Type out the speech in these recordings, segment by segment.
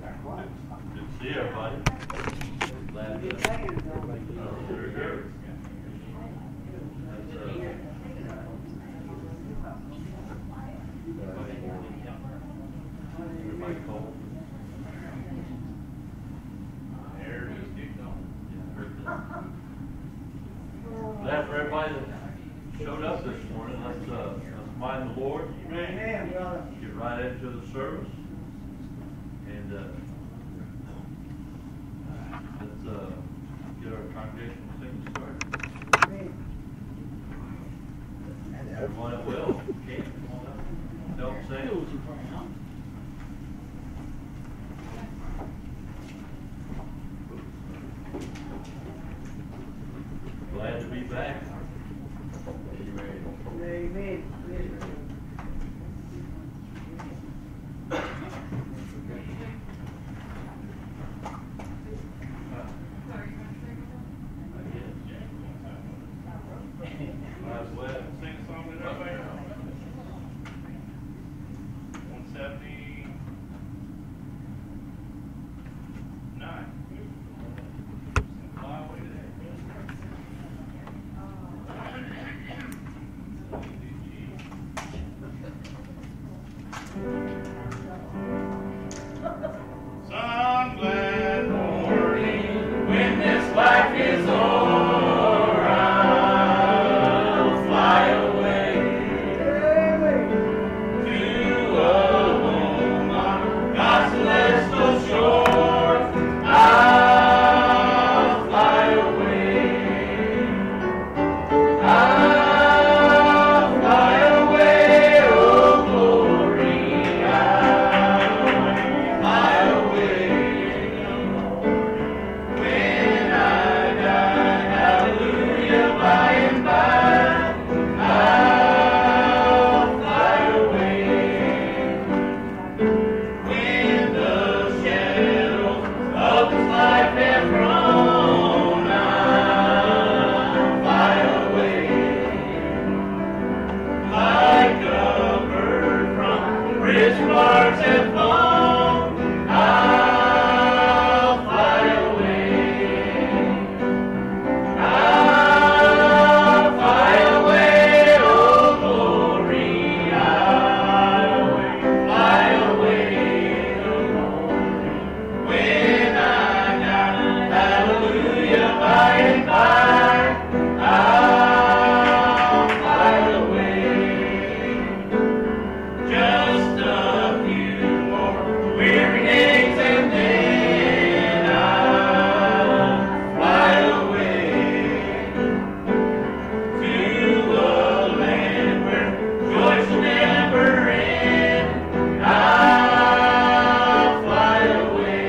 Good to see everybody. Glad that you're here. Everybody cold? Air just kicked on. Glad for everybody that showed up this morning. Let's mind the Lord. Amen, brother. Get right into the service. And let's get our congregational singing started. Everyone that will. Okay, come on up. Don't sing. Glad to be back. Amen. Sing a song that everybody knows. 179. Fly away there. Some glad morning when this life is o'er, I'll fly away to a home on God's celestial shore. I'll fly away. I'll fly away, oh glory. I'll fly away when I die. Hallelujah, by and by. I'll fly away when the shadows of this life have grown. I'll fly away like a bird from rich bars have flown. I'll fly away. I'll fly away, oh glory. I'll fly away when I die. Hallelujah, by and by. I'll fly away. Just a few more weary days and then I'll fly away to a land where joy shall never end. I'll fly away.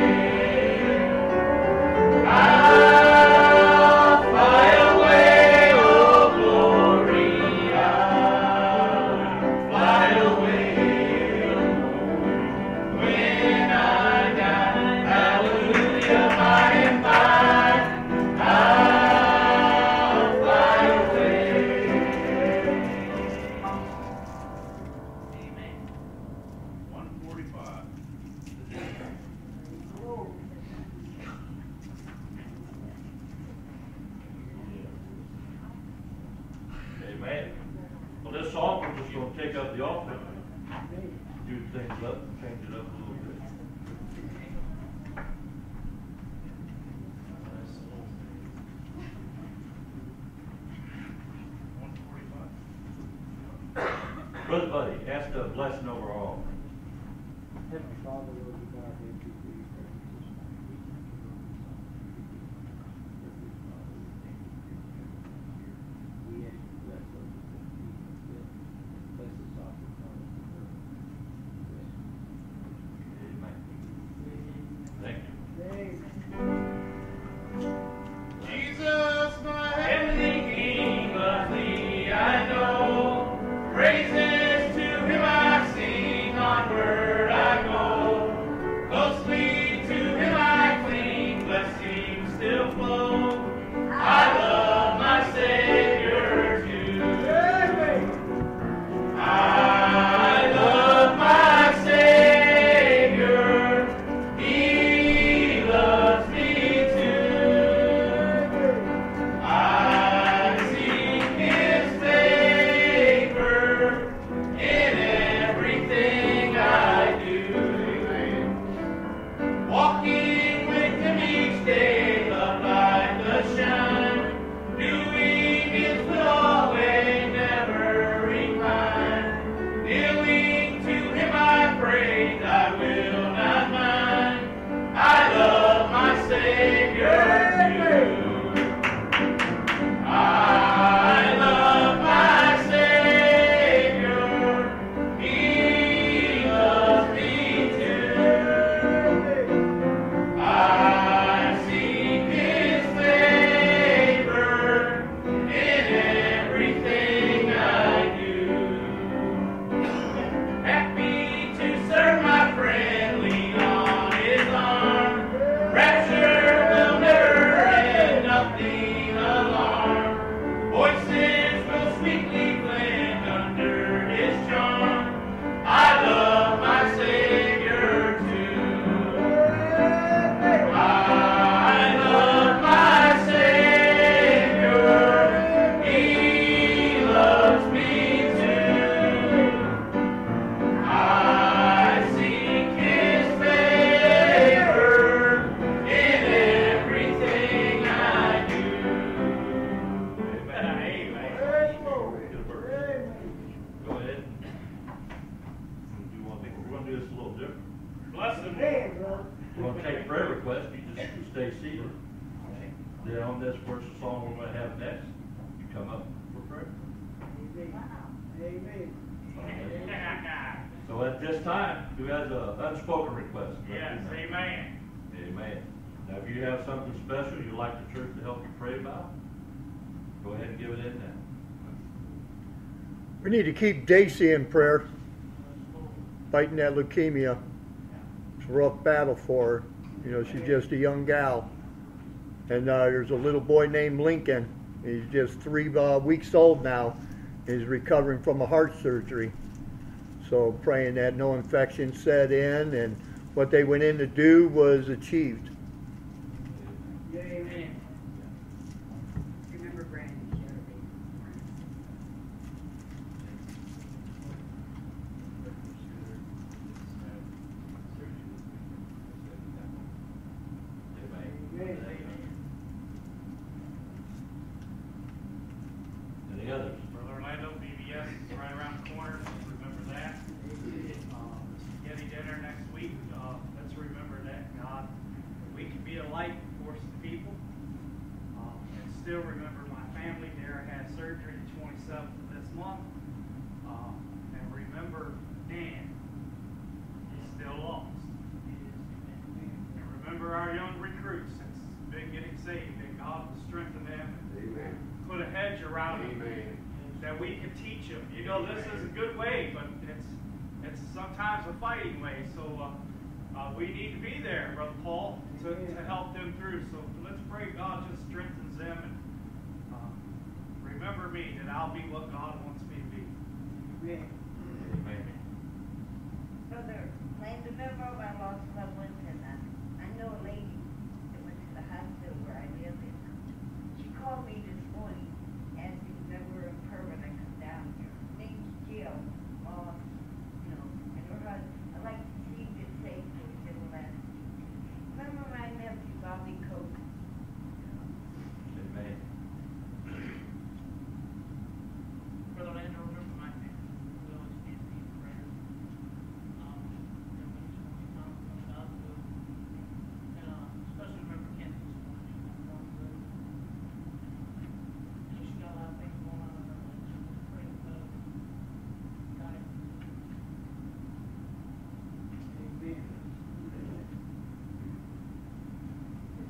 I'll fly away, oh glory. I'll fly away when I die. Hallelujah, by and by. I'll fly away. Amen. 145. Amen. Well, this song, we're just going to take up the offering, do things up, change it up a little bit. Brother Buddy, ask the blessing over all. Heavenly Father, Lord, we bow our head to thee. We ask you to bless those that bless us off the Amen. Thank you. Amen. Jesus, my heavenly King, but thee I know. Praises to him I sing, onward I go. Closely to do this a little different. Bless them. We're going to take prayer requests. You just stay seated. Then on this verse of song we're going to have next, you come up for prayer. Amen. So at this time, who has an unspoken request? Yes, amen. Amen. Now, if you have something special you'd like the church to help you pray about, go ahead and give it in now. We need to keep Daisy in prayer, fighting that leukemia. It's a rough battle for her. You know, she's just a young gal. And there's a little boy named Lincoln. He's just 3 weeks old now. He's recovering from a heart surgery. So praying that no infection set in and what they went in to do was achieved. Amen. Remember Brandon Any others? Brother Orlando, BBS is right around the corner. Let's remember that. Getty dinner next week. Let's remember that, God. We can be a light for some people. And still remember my family. Derek had surgery the 27th of this month. And remember Dan is still lost. And remember our young recruits that's been getting saved. And God will strengthen them. Amen. Put a hedge around them. Amen. That we can teach them. You know, this is a good way, but it's sometimes a fighting way. So we need to be there, Brother Paul, to help them through. So let's pray God just strengthens them and remember me that I'll be what God wants me to be. Amen. Amen. Brother Landon, remember I lost loved ones, and I know a lady that went to the hospital where I live, and she called me this morning asking if I were in her when I come down here. Name's Jill. You know, and her husband. I'd like to see if it's safe for the last. Remember my nephew, Bobby Coke? Amen. Brother Landon, remember my family. We always need to be in prayer. Especially remember Kenny this morning. She's got a lot of things going on in her life. So we pray for God. Amen.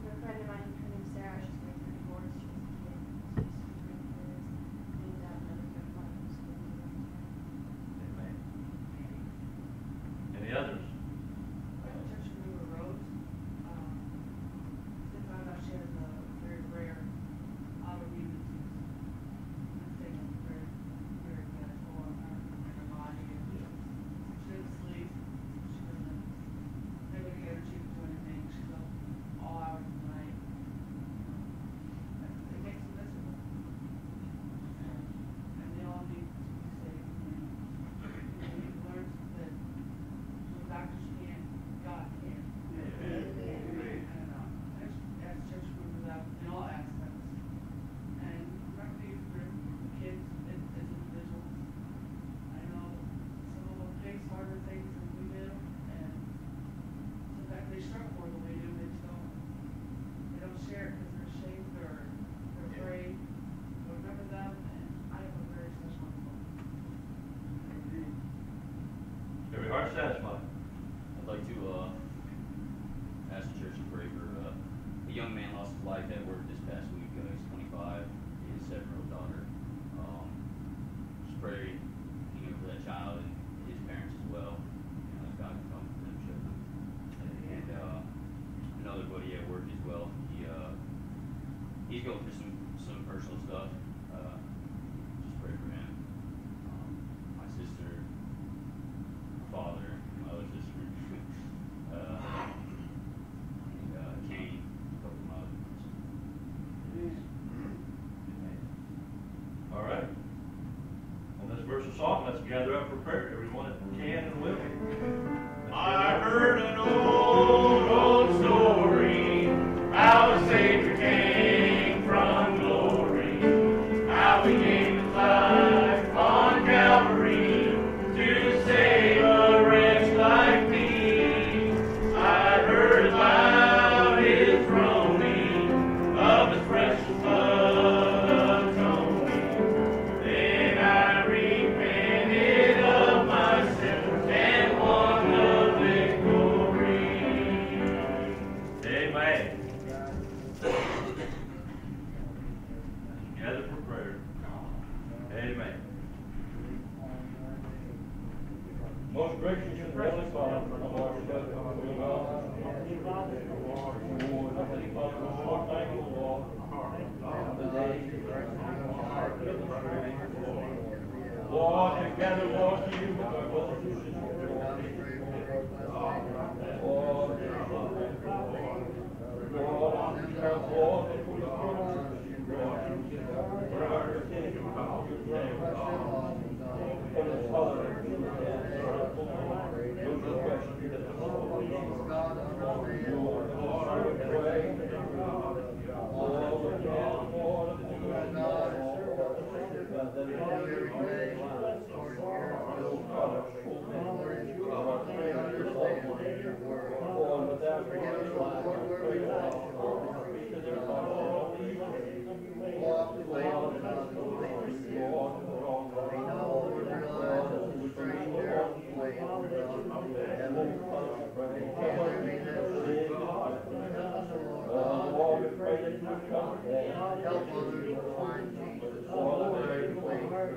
A friend of mine, her name's Sarah, she's going through divorce, she has a kid, so she's praying for this, and another friend of mine who's going through it. Amen. Any others? Church of River Rose, they found out she has a very rare autoimmune disease. It's taking very, very bad toll on her body, and she doesn't sleep, she doesn't, never get her, she can do anything, she's up all hours of the night. It makes them miserable. And they all need to be safe, and they need to learn that the doctors can't, God can. Amen. And as church members out in all aspects. And remember these for kids as individuals. I know some of them face harder things than we do, and sometimes they struggle more than we do. They don't share it because they're ashamed or they're afraid. But remember them, and I have a very special one. Every heart satisfied. I'd like to ask the church to pray for a young man lost his life at work this past week. He's 25, his 7-year-old daughter. Just pray, for that child and his parents as well. That God can come for them children. And another buddy at work as well. He's going through some personal stuff. Just pray for him. My sister, my father, my other sister. Kane, a couple of others. All right. On this verse of song, let's gather up for prayer. Everyone that can and will. I heard an old story, how a Savior came from glory, how he gave his life on Calvary to save a wretch like Most gracious and heavenly Father, our Lord, we thank you, Lord. Lord, together, Lord, to you with our brothers and sisters. Help others to find Jesus. Pastor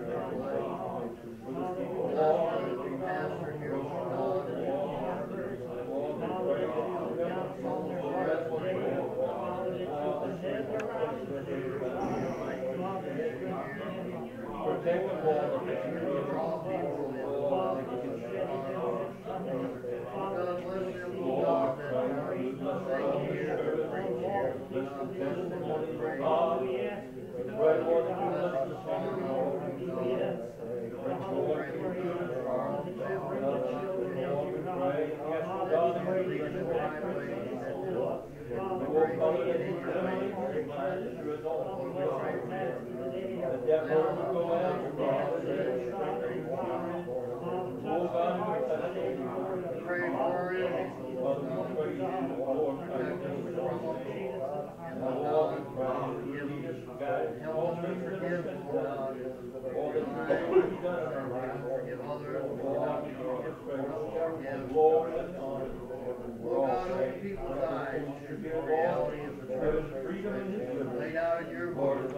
here, laid out in your word.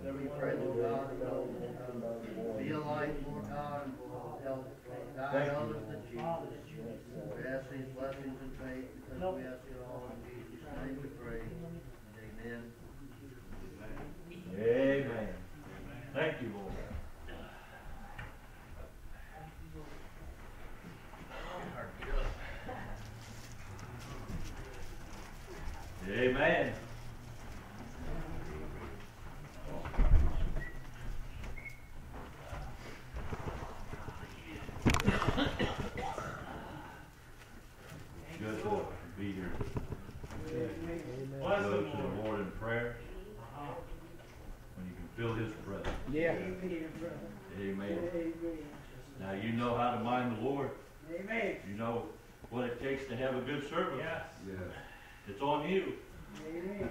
We pray that God will be a light, Lord God, and will help guide others to Jesus. We ask these blessings in faith because we ask it all in Jesus' name we pray. Amen. Amen. Thank you, Lord. Amen. Good to be here. Bless Go the to the Lord in prayer when you can feel His presence. Yeah. Amen. Now you know how to mind the Lord. Amen. You know what it takes to have a good service. Yes. It's on you. Amen.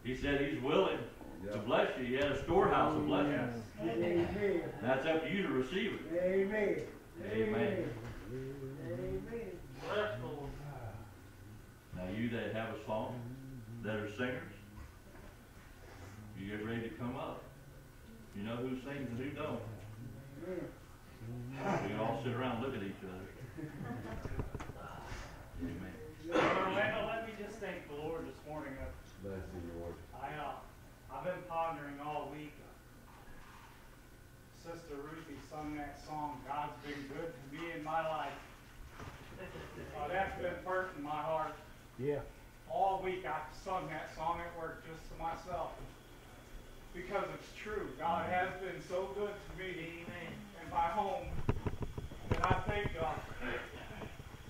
He said He's willing to bless you. He had a storehouse of blessings. Amen. That's up to you to receive it. Amen. Amen. Amen. Bless the Lord. Now you that have a song, that are singers, you get ready to come up. You know who sings and who don't. We can all sit around and look at each other. Amen. Well, let me just thank the Lord this morning. Bless you, Lord. I've been pondering all week. Sister Ruthie sung that song, God's been good to me in my life. That's been hurting my heart. Yeah. All week I've sung that song at work just to myself. Because it's true. God has been so good to me in my home. And I thank God.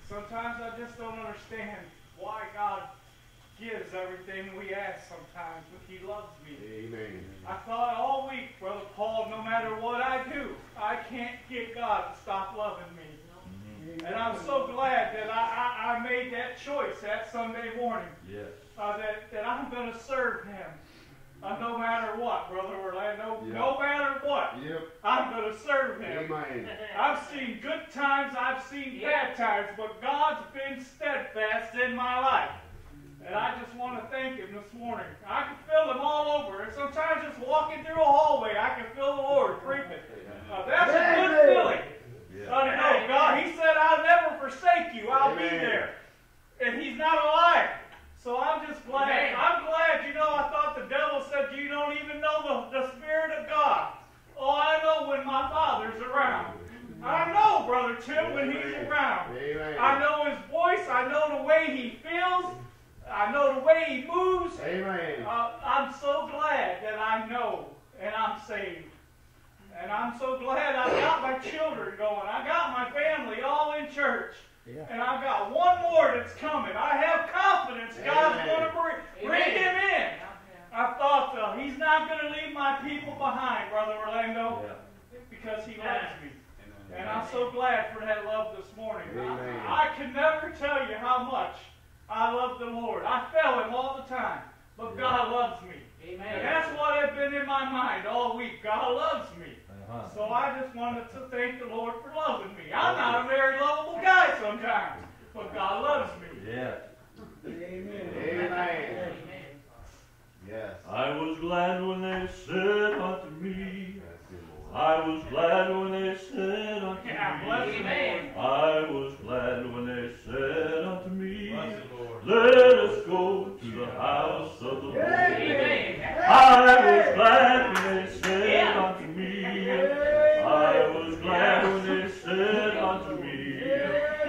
Sometimes I just don't understand why God gives everything we ask sometimes, but He loves me. Amen. I thought all week, Brother Paul, no matter what I do, I can't get God to stop loving me. And I'm so glad that I made that choice that Sunday morning. Yes. That I'm going to serve Him. No matter what, Brother Orlando. Yeah. No matter what. Yep. I'm going to serve Him. Amen. I've seen good times, I've seen bad times, but God's been steadfast in my life. And I just want to thank Him this morning. I can feel Him all over. And sometimes just walking through a hallway, I can feel the Lord creeping. That's a good feeling. Brother Tim when he's around. Amen. I know his voice. I know the way he feels. I know the way he moves. Amen. I'm so glad that I know and I'm saved. And I'm so glad I got my children going. I got my family all in church. Yeah. And I've got one more that's coming. I have confidence God's Amen. going to bring him in. I thought he's not going to leave my people behind, Brother Orlando, because he loves me. And I'm so glad for that love this morning. Amen. I can never tell you how much I love the Lord. I fail him all the time, but God loves me. Amen. And that's what has been in my mind all week. God loves me. Uh-huh. So I just wanted to thank the Lord for loving me. I'm not a very lovable guy sometimes, but God loves me. Yeah. Amen. Yes. I was glad when they said unto me, I was glad when they said unto me, Yeah, bless the Lord. I was glad when they said unto me, let us go to the house of the Lord. I was glad when they said unto me, I was glad when they said unto me,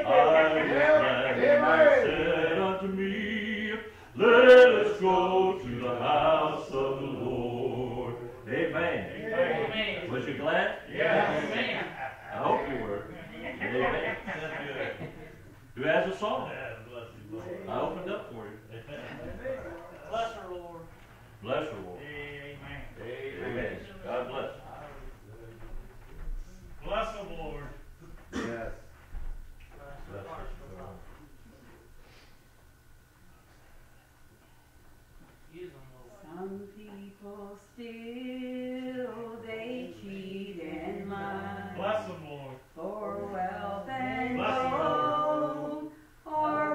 I was glad when they said unto me, let us go to the house of the Lord. Amen. Amen. Was you glad? Yes. Amen. I hope you were. Amen. Who has a song? I opened up for you. Bless her, Lord. Bless her, Lord. Amen. Amen. God bless. Bless the Lord. Yes. Use them, Lord. Some people still they cheat and lie Bless the Lord. for wealth and Bless the gold, or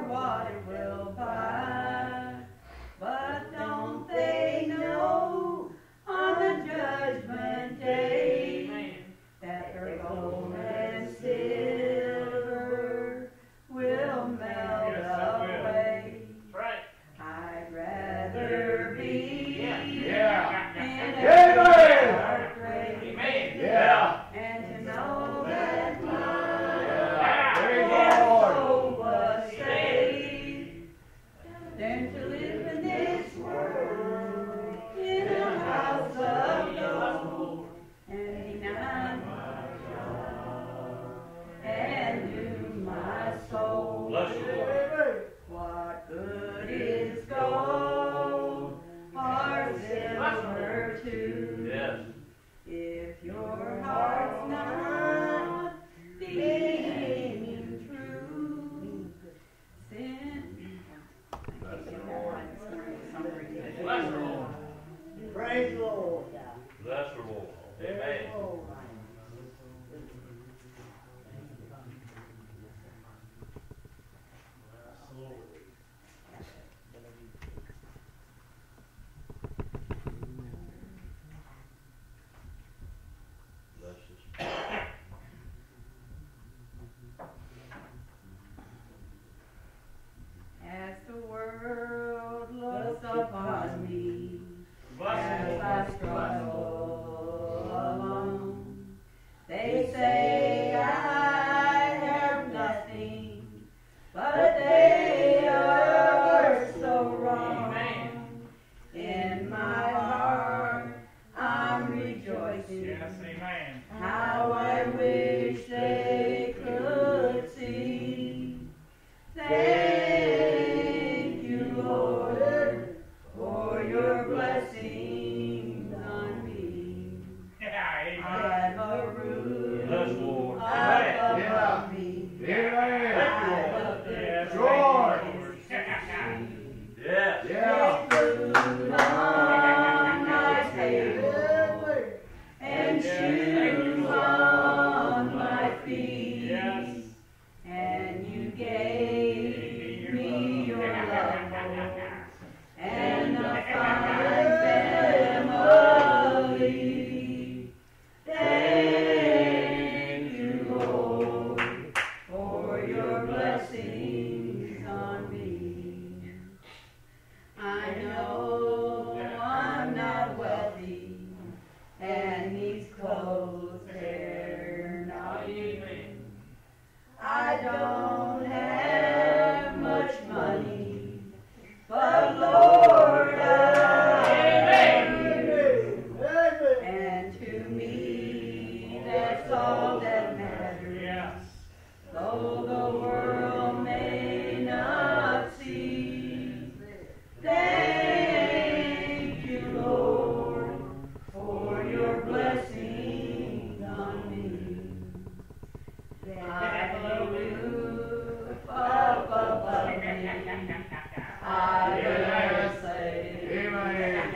I dare say, Amen.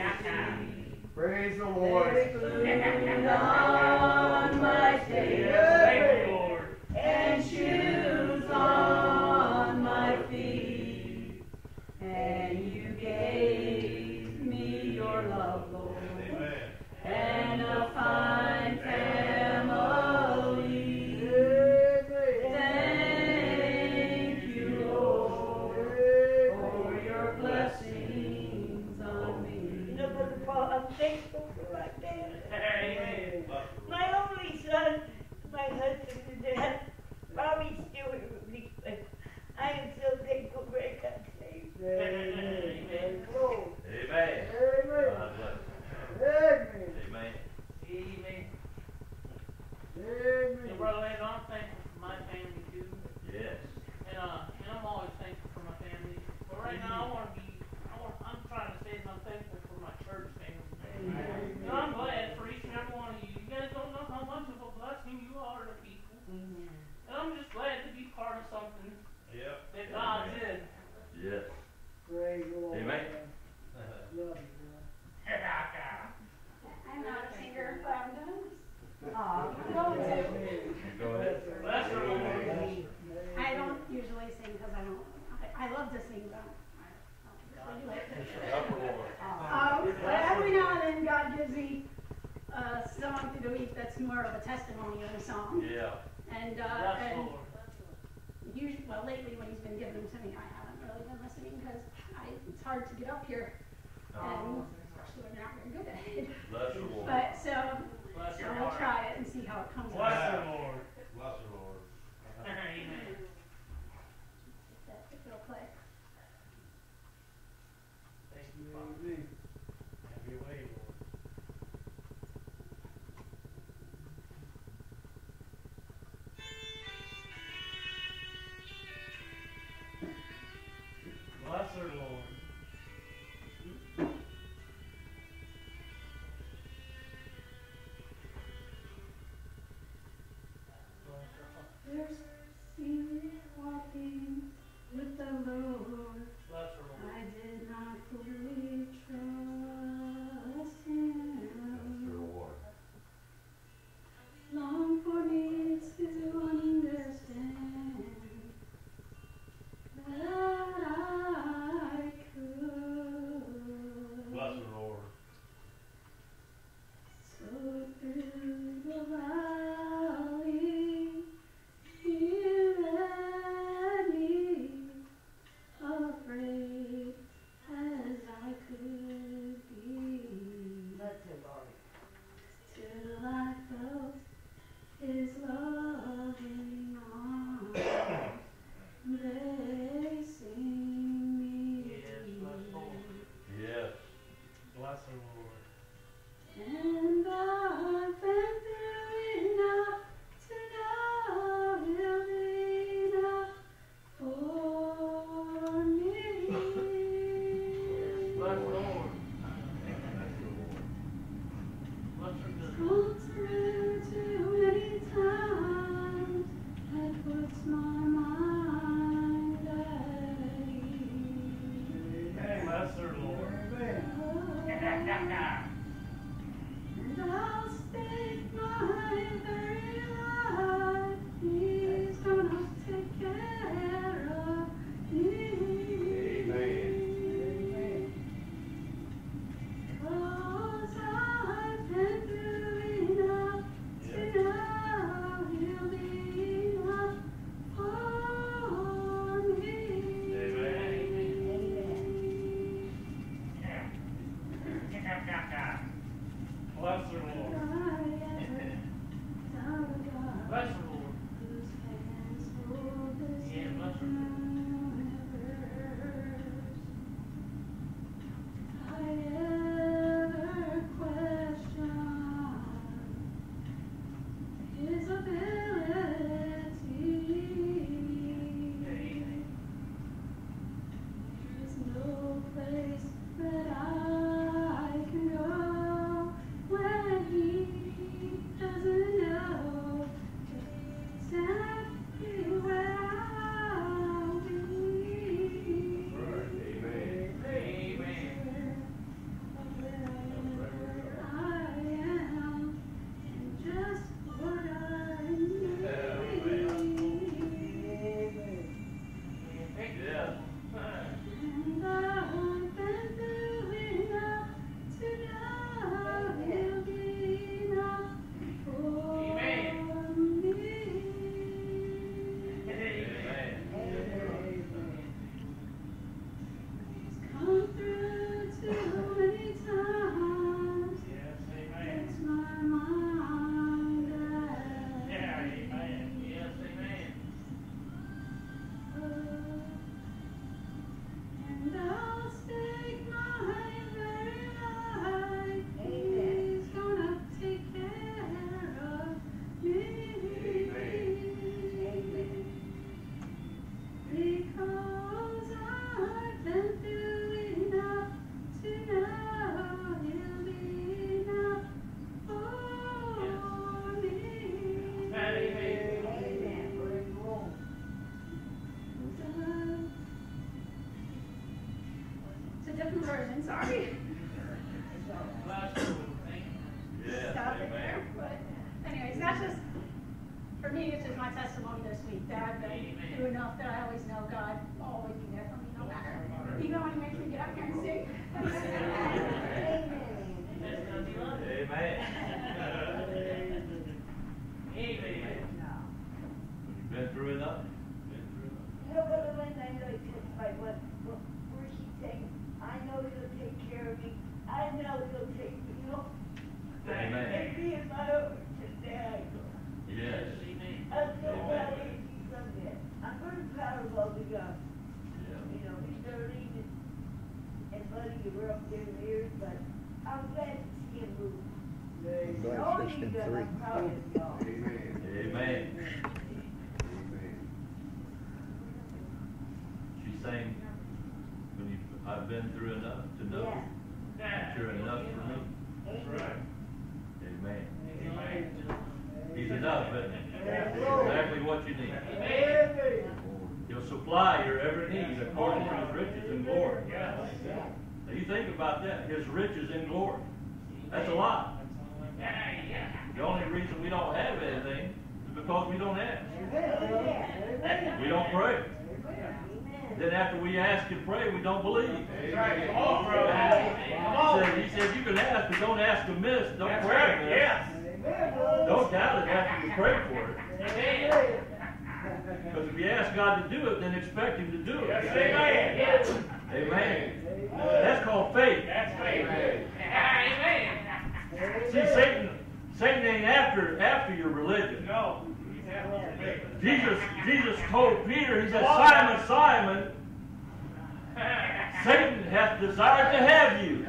Praise the Lord. food on my table and shoes on my feet, and you gave me your love, Lord, and a fine family. Thank you, Lord, for your blessings on me. No, Brother Paul, I'm thankful for my family. My only son, my husband, and dad, Bobby Stewart with me, but I am so thankful for I got saved. Amen. Oh. Amen. Amen. God bless you. Amen. Amen. Amen. So, Amen. Brother Landon, I'm thankful for my family too. Yes. And I'm always thankful for my family. But right now, I'm trying to say that I'm thankful for my church family. And I'm glad for each and every one of you. You guys don't know how much of a blessing you are to people. And I'm just glad to be part of something that God's in. Yes. Praise the Lord. Amen. Love you, I'm not a singer, but I'm going to. Go ahead. Bless her, Lord. I don't usually sing because I love to sing, but I don't usually do it. But every now and then God gives me a song through the week that's more of a testimony than a song. Yeah. And Bless the Lord. usually, well, lately when he's been giving them to me, I haven't really been listening because it's hard to get up here, and especially when you're not very good at it. Bless the Lord. But so Bless her, we'll Lord. try it and see how it comes Bless out. her, Lord. Bless the Lord. Amen. If it'll play. Thank you, Father. Amen. Have your way, Lord. Bless her, Lord. Bless her, Father. There's spirit walking with the Lord. Bless her, Lord. I did not fully trust him. Lord. Long for me to understand that I could. Bless the Lord. So through the valley, you led me, a this is my testimony this week, that I've been through enough that I always know God will always be there for me, no matter. Even when He makes me get up here and sing. Amen. Amen. You've been through enough? You know, Brother Lynn, I know he testified where she's saying, I know He'll take care of me. I know He'll take me, you know. Amen. And He is not over just there I go. Yes. I'm so proud of He's done that. I'm very proud of all the young. Yeah. You know, He's 30 and Buddy, you were up there in years, but I'm glad to see him move. I'm glad All it's you been done, 3. I'm proud of y'all. Amen. She's saying, when you, I've been through enough to know that you're enough for me. That's right. Amen. Amen. He's enough, isn't he? Exactly what you need. Amen. He'll supply your every need according to His riches and glory. Now you think about that, His riches in glory. That's a lot. The only reason we don't have anything is because we don't ask. We don't pray. Then after we ask and pray, we don't believe. That's right. Come on, bro. Come on. He said, you can ask, but don't ask amiss. Don't That's pray right. amiss. Yes. Don't doubt it after you pray for it. Amen. Because if you ask God to do it, then expect Him to do it. Yes, amen. Yes. Amen. That's called faith. That's faith. Amen. See, Satan ain't after your religion. No. He's after faith. Jesus told Peter, He said, Simon, Simon, Satan hath desired to have you,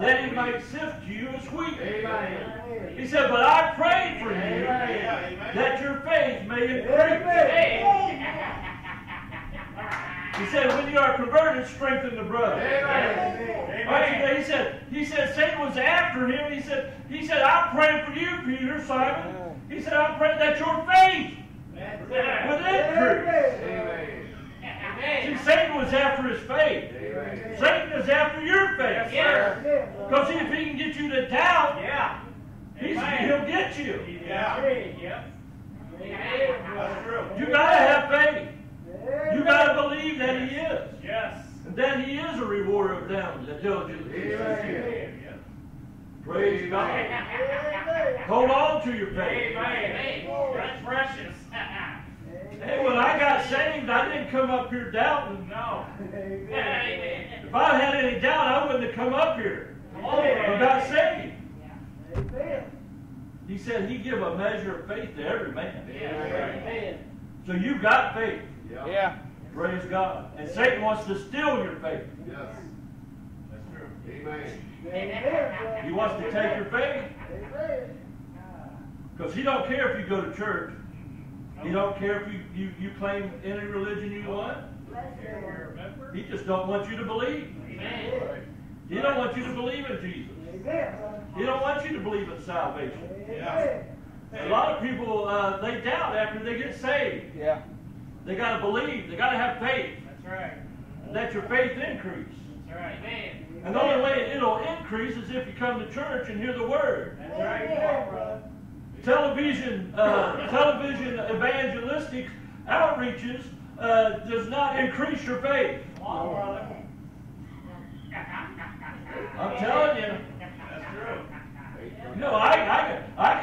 that he might sift you as wheat. He said, but I pray for you that your faith may increase. He said, when you are converted, strengthen the brother. Amen. He said, Satan was after him. He said, I'm praying for you, Peter, Simon. He said, I'm praying that your faith would increase. See, Satan was after his faith. Satan is after your faith. Because if he can get you to doubt, he'll get you. That's true. You gotta have faith. You gotta believe that He is. Yes. And that He is a rewarder of them that diligently seek Him. Praise God. Hold on to your faith. Amen. That's precious. Hey, when I got saved, I didn't come up here doubting. No. Amen. If I had any doubt, I wouldn't have come up here. I got saved. He said He give a measure of faith to every man. Yeah. So you got faith. Yeah. Praise God. And Satan wants to steal your faith. That's true. He wants to take your faith. Because He don't care if you go to church. He don't care if you claim any religion you want. He just don't want you to believe. He don't want you to believe in Jesus. He don't want you to believe in salvation. A lot of people, they doubt after they get saved. They got to believe. They got to have faith. That's right. Let your faith increase. That's right. Amen. And the only way it'll increase is if you come to church and hear the Word. That's right. Brother. Television evangelistic outreaches does not increase your faith. Come on, brother. I'm telling you. That's true. You know, I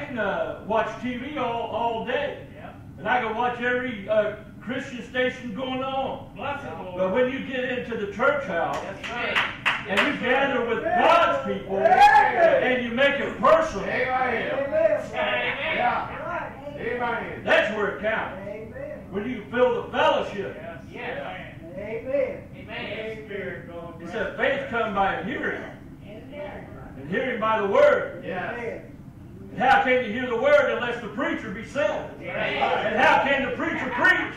can watch TV all day, Yeah. and I can watch every Christian station going on. Bless the Lord. But when you get into the church house That's right. and you gather with God's people and you make it personal, that's where it counts. When you feel the fellowship. Yes. Amen. Amen. Spirit going. He said, faith comes by hearing, and hearing by the Word. Yes. And how can you hear the Word unless the preacher be sent? And how can the preacher preach?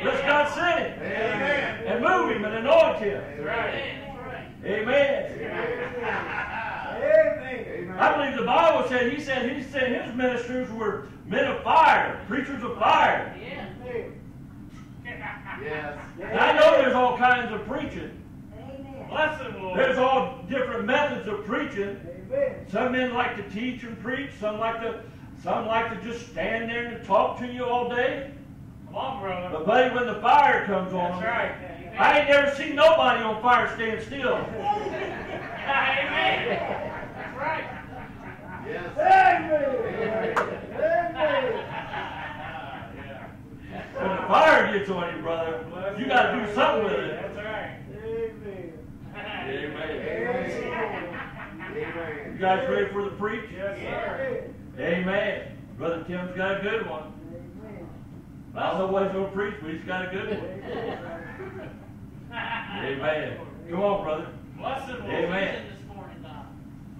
Let's God send him. Amen. And move him and anoint him. That's right. Amen. I believe the Bible said He said his ministers were men of fire, preachers of fire. Yes. And I know there's all kinds of preaching. Bless the Lord. There's all different methods of preaching. Some men like to teach and preach. Some like to Some like to just stand there and talk to you all day. Come on, brother. But buddy, when the fire comes on, That's right. I ain't never seen nobody on fire stand still. Amen. That's right. Yes. When the fire gets on you, brother, you got to do something with it. That's right. Amen. You guys ready for the preach? Yes, sir. Amen. Brother Tim's got a good one. I don't know what he's going to preach, but he's got a good one. Amen. Come on, brother. Blessed Lord. Amen. This morning, Doc.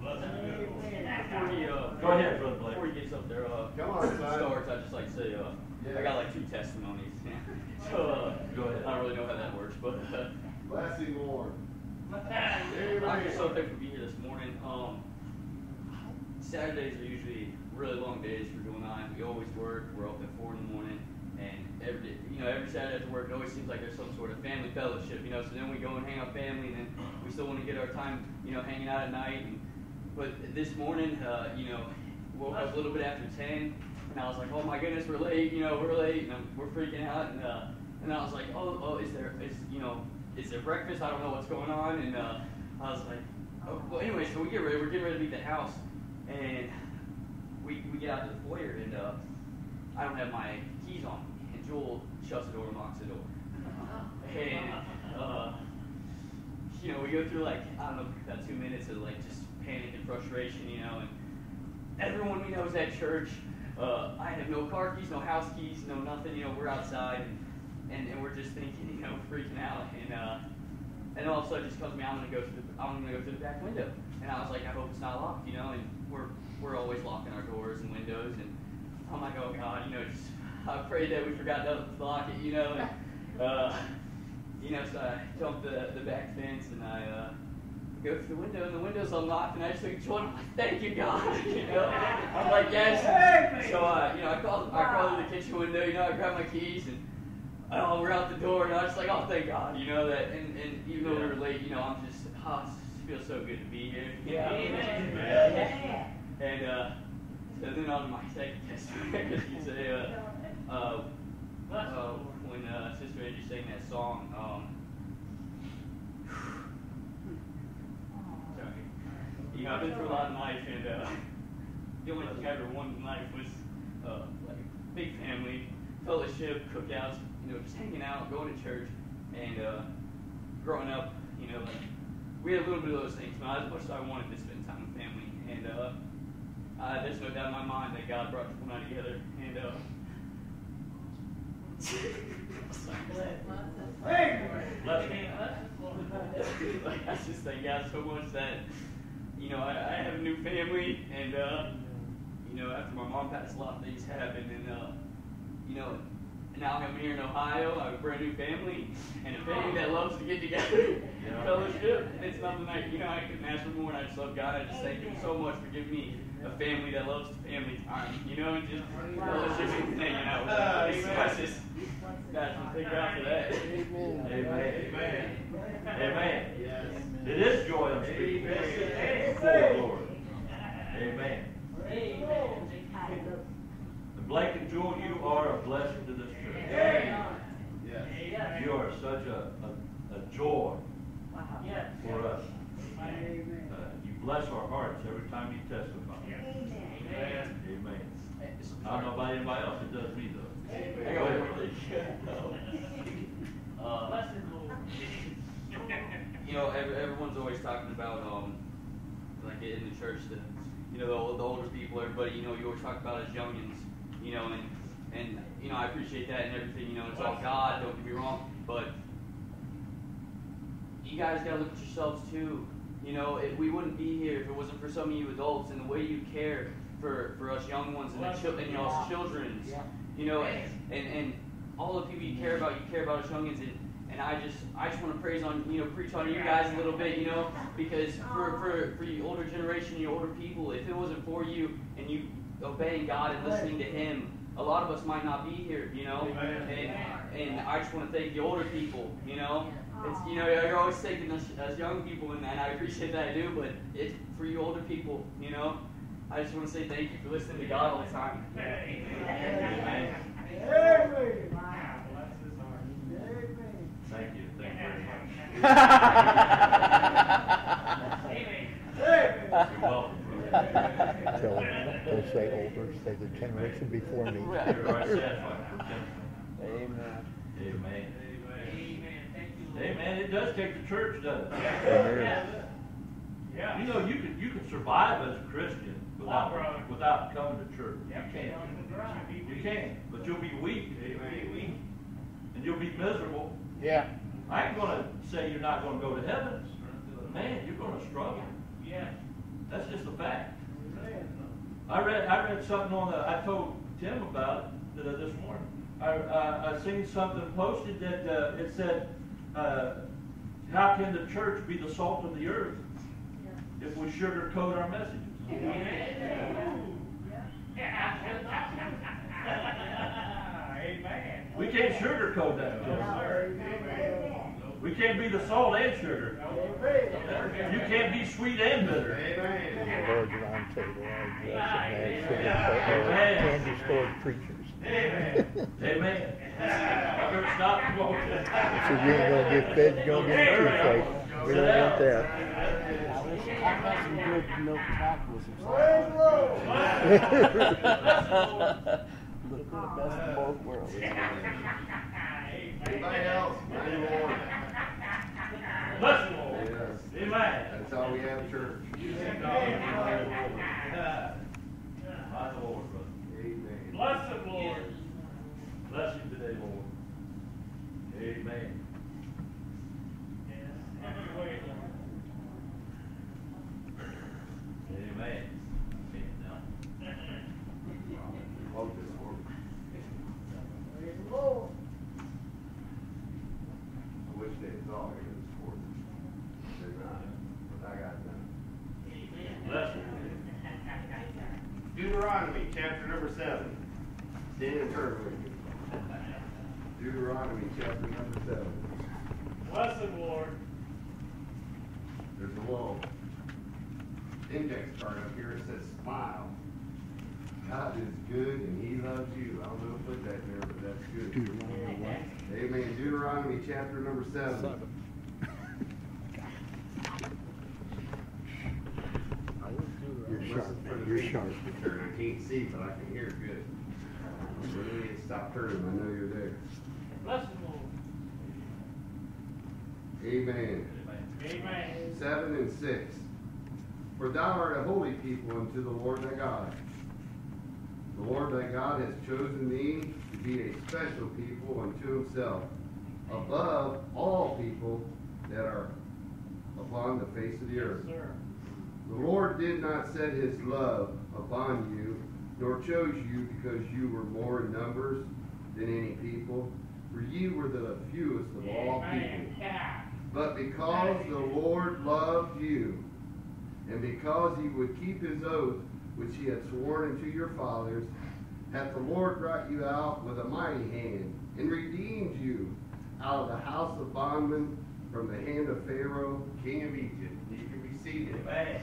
Blessed Lord. Before he, Go ahead, Brother Blake. Before he gets up there, Come on, son. starts, I'd just like to say, I got like 2 testimonies. So, Go ahead. I don't really know how that works, but Bless him, Lord. I'm just so thankful to be here this morning. Saturdays are usually really long days for Joel and I. We always work. We're up at 4 in the morning, and every Saturday after work, it always seems like there's some sort of family fellowship, So then we go and hang out family, and then we still want to get our time, hanging out at night. But this morning, woke up a little bit after 10, and I was like, oh my goodness, we're late. We're late, and we're freaking out. And I was like, is there breakfast? I don't know what's going on. And I was like, oh, well, anyway, so we get ready. We're getting ready to leave the house, and we get out to the foyer, and I don't have my keys on me. And Joel shuts the door and locks the door. And we go through about 2 minutes of just panic and frustration, and everyone we know is at church. I have no car keys, no house keys, no nothing. We're outside, and we're just thinking, freaking out. And all of a sudden, it just comes to me, I'm gonna go through the back window. And I was like, I hope it's not locked, And we're always locking our doors and windows. And I'm like, oh God, I prayed that we forgot to lock it, So I jumped the back fence, and I go through the window, and the window's unlocked, and I just look at Joel, and I'm like, thank you, God, I'm like, yes. So, I crawled through the kitchen window, I grabbed my keys, and we're out the door, and I was just like, oh, thank God, that, and even though we were late, I'm just, it feels so good to be here. Yeah. Amen. And, so then on to my second testimony, because you say, when Sister Angie sang that song, sorry, I've been through a lot in life, and the only thing I ever wanted in life was like a big family, fellowship, cookouts, just hanging out, going to church, and growing up, we had a little bit of those things, but not as much as I wanted to spend time with family, and there's no doubt in my mind that God brought people and I together, and I just thank God so much that I have a new family, and after my mom passed, a lot of things happened, and now I'm here in Ohio. I have a brand new family, and a family that loves to get together, fellowship. It's nothing I couldn't ask for more, and I just love God. I just thank Him so much for giving me a family that loves family time, and just fellowship and hanging out with me. So I just thank God for that. Amen. Amen. Amen. Yes. It is joy I'm speaking before the Lord. Amen. And Blake and Jewel, you are a blessing to this church. Yes. You are such a joy for us. You bless our hearts every time you testify. Amen. Amen. I don't know about anybody else. It does me though. Everyone's always talking about like in the church, the older people, everybody, you always talk about as youngins, and I appreciate that and everything, it's all God, don't get me wrong, but you guys gotta look at yourselves too. We wouldn't be here if it wasn't for some of you adults and the way you care for us young ones and us children, and all the people you care about us youngins, and I just want to preach on you guys a little bit, because for you older generation, you older people, if it wasn't for you and you obeying God and listening to Him, a lot of us might not be here, and I just want to thank the older people, It's, you're always thinking as young people, and I appreciate that I do, but it's for you older people, I just want to say thank you for listening to God all the time. Amen. Amen. Amen. Wow, bless his heart. Amen. Thank you. Thank you very much. Amen. You're welcome. Tell them, don't say older, say the generation before me. You're right, Chef. Amen. Amen. Amen. Thank you, Lord. Amen. It does take the church, doesn't it? Yeah. Yeah. You know, you can survive as a Christian without coming to church. You can't. You can, but you'll be weak. Amen. And you'll be miserable. Yeah. I ain't gonna say you're not gonna go to heaven. Man, you're gonna struggle. Yeah. That's just a fact. I read something on I told Tim about it this morning. I seen something posted that it said, how can the church be the salt of the earth if we sugarcoat our messages? Amen. We can't sugarcoat that. Amen. We can't be the salt and sugar. You can't be sweet and bitter. The Lord's round table, candy store preachers. Amen. I better stop promoting. So you ain't gonna get fed, you're gonna get too fed. We don't want that. Now let's talk about some good milk chocolate. Look for the best of both worlds. Anybody else? Anymore? Bless the Lord. Yes. Amen. That's all we have, church. My Lord, brother. Amen. Bless the Lord. Bless you today, Lord. Amen. Amen. Hold this for me. I wish they had all here this morning. They're not, but I got none. Bless you. Deuteronomy chapter number 7. Stand and turn with me. Deuteronomy chapter number 7. Bless the Lord. There's a little index card up here. It says smile. God is good and he loves you. I don't know who put that there, but that's good. Deuteronomy what? Amen. Deuteronomy chapter number 7. You're sharp, man. You're sharp. I can't see, but I can hear good. So you need to stop hurting. I know you're there. Bless the Lord. Amen. Amen. 7 and 6. For thou art a holy people unto the Lord thy God. The Lord thy God has chosen thee to be a special people unto himself, above all people that are upon the face of the earth. Sir. The Lord did not set his love upon you, nor chose you because you were more in numbers than any people, for ye were the fewest of all people. Yeah. But because the Lord loved you, and because he would keep his oath which he had sworn unto your fathers, hath the Lord brought you out with a mighty hand, and redeemed you out of the house of bondmen from the hand of Pharaoh, king of Egypt. You can be seated. Amen.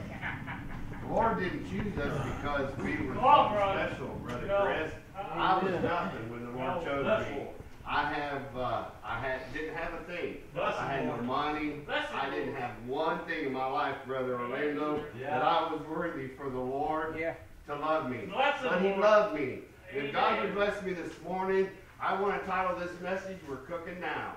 The Lord didn't choose us because we were Come on, brother. special, Brother No. Chris. I was nothing when the Lord No, chose that's me. all. Didn't have a thing. Bless I had the no Lord. money. Bless the I didn't Lord. have one thing in my life, Brother Orlando, Yeah. that I was worthy for the Lord Yeah. to love me. Bless the But He Lord. loved me. If Amen. God would bless me this morning, I want to title this message, We're Cooking Now.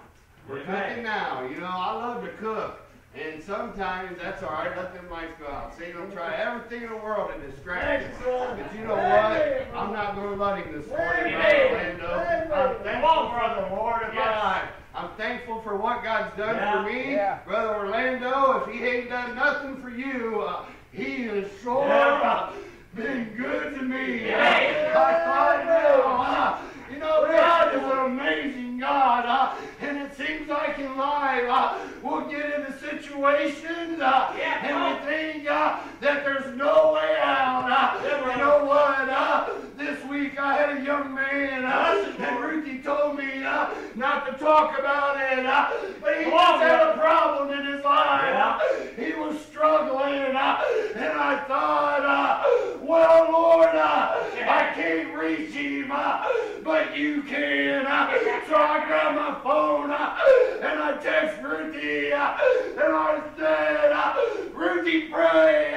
We're Amen. cooking now. You know, I love to cook. And sometimes that's all right. Let them lights go out. Satan will try everything in the world to distract us. But you know what? I'm not going to let him this morning, Brother Orlando. I'm thankful for the Lord in my life. I'm thankful for what God's done for me. Yeah. Brother Orlando, if he ain't done nothing for you, he has sure been good to me. I thought, well, you know, God is an amazing God. And it seems like in life, we'll get into situations and we think that there's no way out. You know what? This week week I had a young man, and Ruthie told me not to talk about it, but he just had a problem in his life. He was struggling, and I thought, well, Lord, I can't reach him, but you can. So I grabbed my phone, and I text Ruthie, and I said, Ruthie, pray.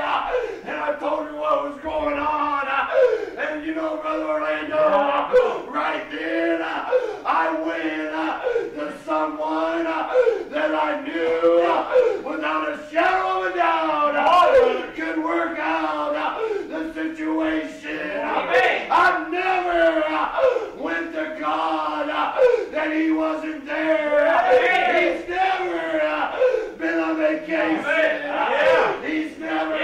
And I told her what was going on. And you know, Brother Orlando, right then, I went to someone that I knew without a shadow of a doubt could work out the situation. I've never went to God that he wasn't there. He's never been on vacation. He's never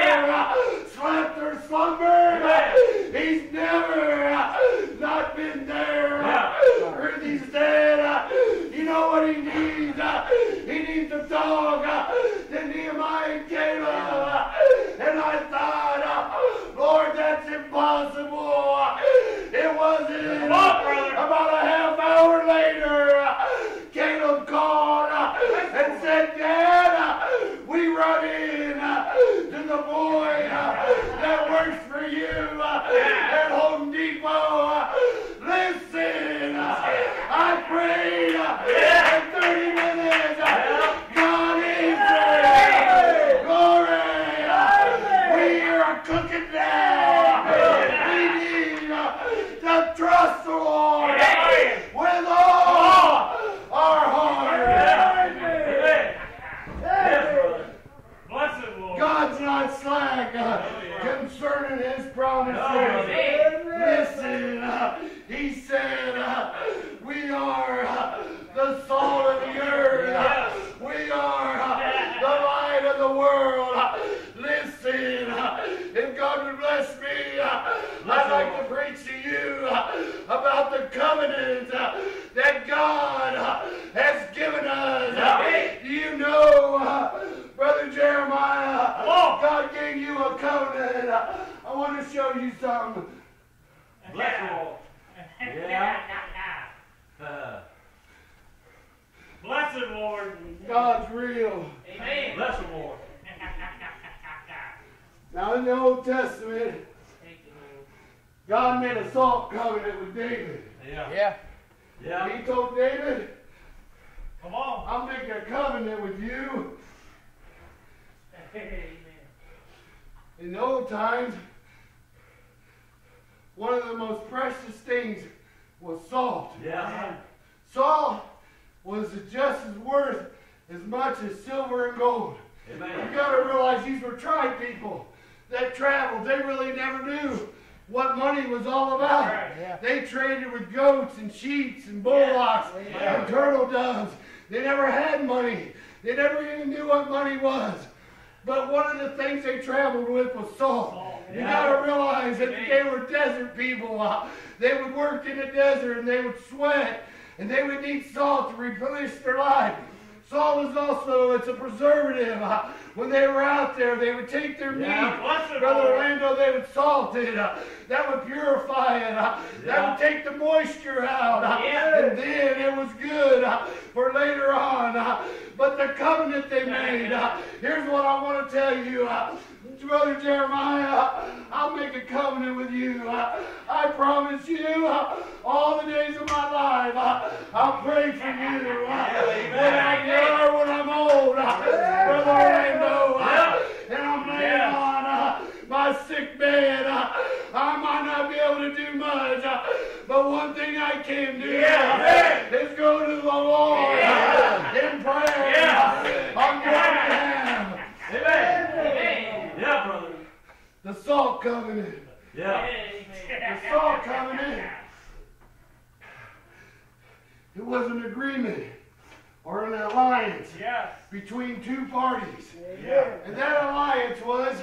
slept or slumbered. He's never not been there. Ruthie said, you know what he needs? He needs to talk to Nehemiah and Caleb. And I thought, Lord, that's impossible. It wasn't about a half hour later. Caleb called and said, Dad, we run in to the boy that works for you at Home Depot. Listen, I prayed in 30 minutes. God answered. Glory. We are cooking now. We need to trust the Lord with all our heart. God's not slack concerning his promises. Listen, he said, we are the salt of the earth. We are the light of the world. Listen, if God would bless me, I'd like to preach to you about the covenant that God has given us. Do you know, Brother Jeremiah, God gave you a covenant. I want to show you something. Bless the Lord. Yeah. Bless the Lord. God's real. Amen. Bless the Lord. Now in the Old Testament, God made a salt covenant with David. Yeah. He told David, Come on. I'll make a covenant with you. Amen. In the old times, one of the most precious things was salt. Yeah. Salt was just as worth as much as silver and gold. Amen. You got to realize these were tribe people that traveled. They really never knew what money was all about. Right. Yeah. They traded with goats and sheep and bullocks and turtle doves. They never had money. They never even knew what money was. But one of the things they traveled with was salt. You got to realize that they were desert people. They would work in the desert and they would sweat and they would need salt to replenish their life. Salt is also, it's a preservative. When they were out there, they would take their meat. Brother Orlando, they would salt it. That would purify it. That would take the moisture out. And then it was good for later on. But the covenant they made, here's what I want to tell you. Brother Jeremiah, I'll make a covenant with you. I promise you, all the days of my life, I'll pray for you. When I'm young, when I'm old, Brother Orlando, and I'm laying on my sick bed, I might not be able to do much, but one thing I can do is go to the Lord in prayer on your behalf. Amen. Yeah, brother. The salt covenant. Yeah. The salt covenant. It was an agreement or an alliance between two parties. And that alliance was,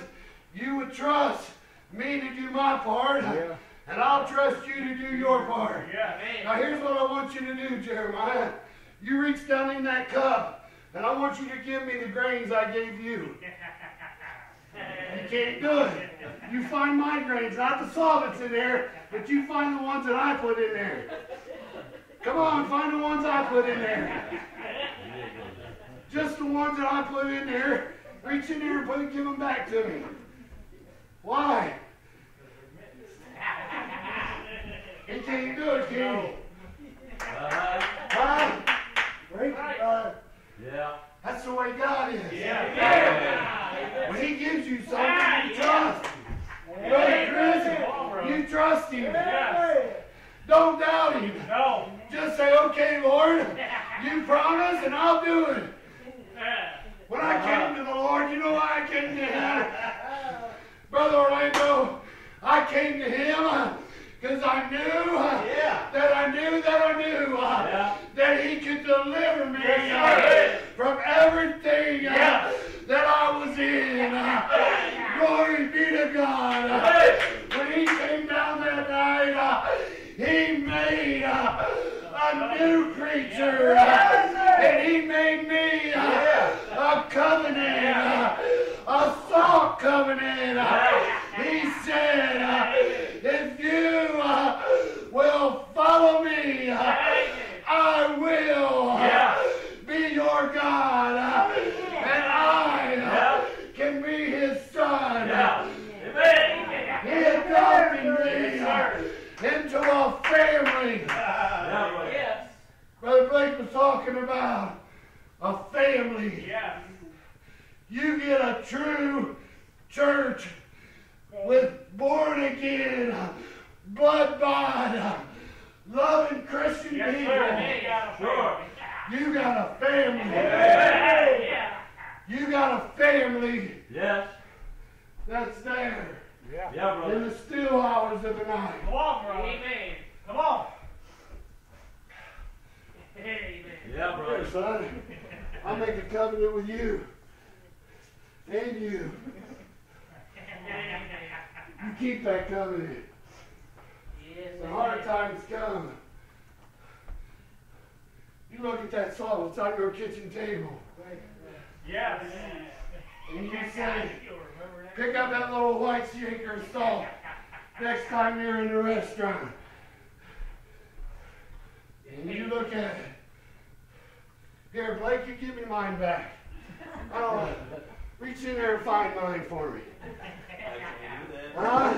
you would trust me to do my part, and I'll trust you to do your part. Now here's what I want you to do, Jeremiah. You reach down in that cup, and I want you to give me the grains I gave you. You can't do it. You find my grains, not the solvents in there, but you find the ones that I put in there. Come on, find the ones I put in there. Just the ones that I put in there. Reach in there and give them back to me. Why? He can't do it, can he? Huh? Right? Yeah. That's the way God is. Yeah. When He gives you something, you trust Him. Brother Chris, you trust Him. Don't doubt Him. No. Just say, okay, Lord, you promise and I'll do it. When I came to the Lord, you know why I came to Him? Brother Orlando, I came to Him because I knew that He could deliver me from everything that I was in. Glory be to God. When He came down that night, He made a new creature. And He made me a covenant, a salt covenant. He said, if you will follow me, I will be your God, and I can be His son. He adopted me into a family. Brother Blake was talking about a family. You get a true church with born again, blood-bought, loving Christian people. You got a family. You got a family. Yes. That's there. Yeah, brother. In the still hours of the night. Come on, brother. Amen. Come on. Amen. Yeah, brother. Here, son, I'll make a covenant with you and you. You keep that covenant. The hard times come. You look at that salt that's on your kitchen table. Yes. And you say, pick up that little white shaker of salt next time you're in the restaurant. And you look at it. Here, Blake, you give me mine back. Oh, reach in there and find mine for me. Huh?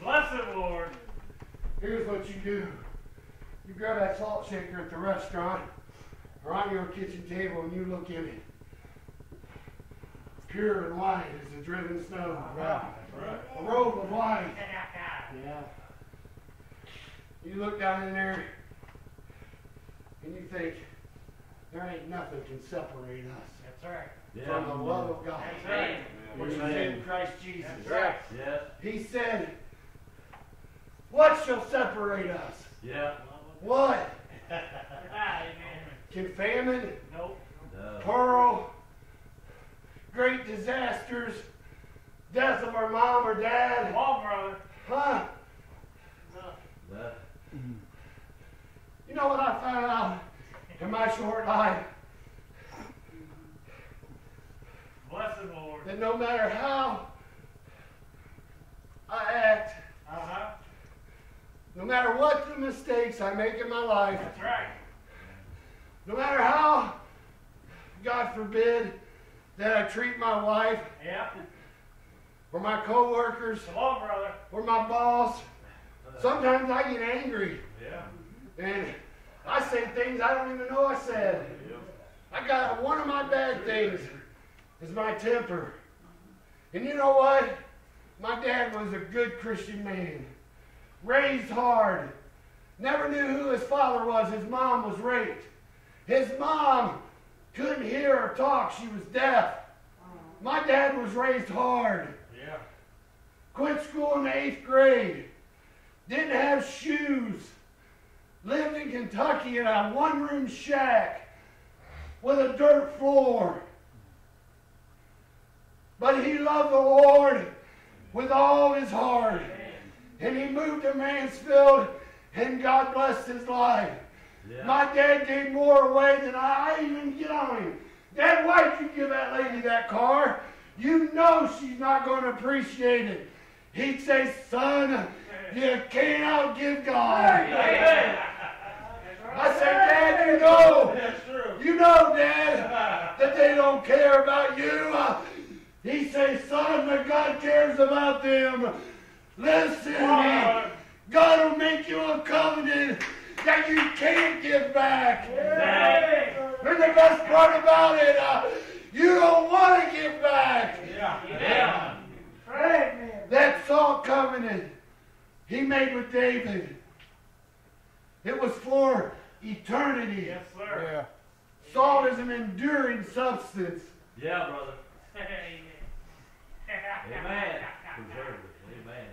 Bless it, Lord. Here's what you do. You grab that salt shaker at the restaurant or on your kitchen table and you look in it. Pure and white as the driven snow. A robe of white. You look down in there and you think, there ain't nothing can separate us. That's right. From the love of God. That's right. Which is in Christ Jesus. That's right. Yes. He said, what shall separate us? Yeah. What? Amen. Can famine, Nope. No. peril, great disasters, death of our mom or Come dad, on, brother. huh? No. You know what I found out in my short life? Bless it, Lord. That no matter how I act, no matter what the mistakes I make in my life, That's right. no matter how, God forbid, that I treat my wife Yeah. or my co-workers Come on, brother. or my boss, sometimes I get angry Yeah. and I say things I don't even know I said. I got one of my bad things is my temper. And you know what? My dad was a good Christian man. Raised hard. Never knew who his father was. His mom was raped. His mom couldn't hear or talk. She was deaf. My dad was raised hard. Yeah. Quit school in the 8th grade. Didn't have shoes. Lived in Kentucky in a one-room shack with a dirt floor. But he loved the Lord with all his heart. And he moved to Mansfield, and God blessed his life. Yeah. My dad gave more away than I even get on him. Dad, why'd you give that lady that car? You know she's not going to appreciate it. He'd say, son, you can't outgive God. Amen. I said, Dad, you know, Dad, that they don't care about you. He says, son, but God cares about them. Listen, God will make you a covenant that you can't give back. And the best part about it, you don't want to give back. Yeah. That salt covenant he made with David, it was for eternity. Yes, sir. Salt is an enduring substance. Yeah, brother. Amen. Preserve it. Amen.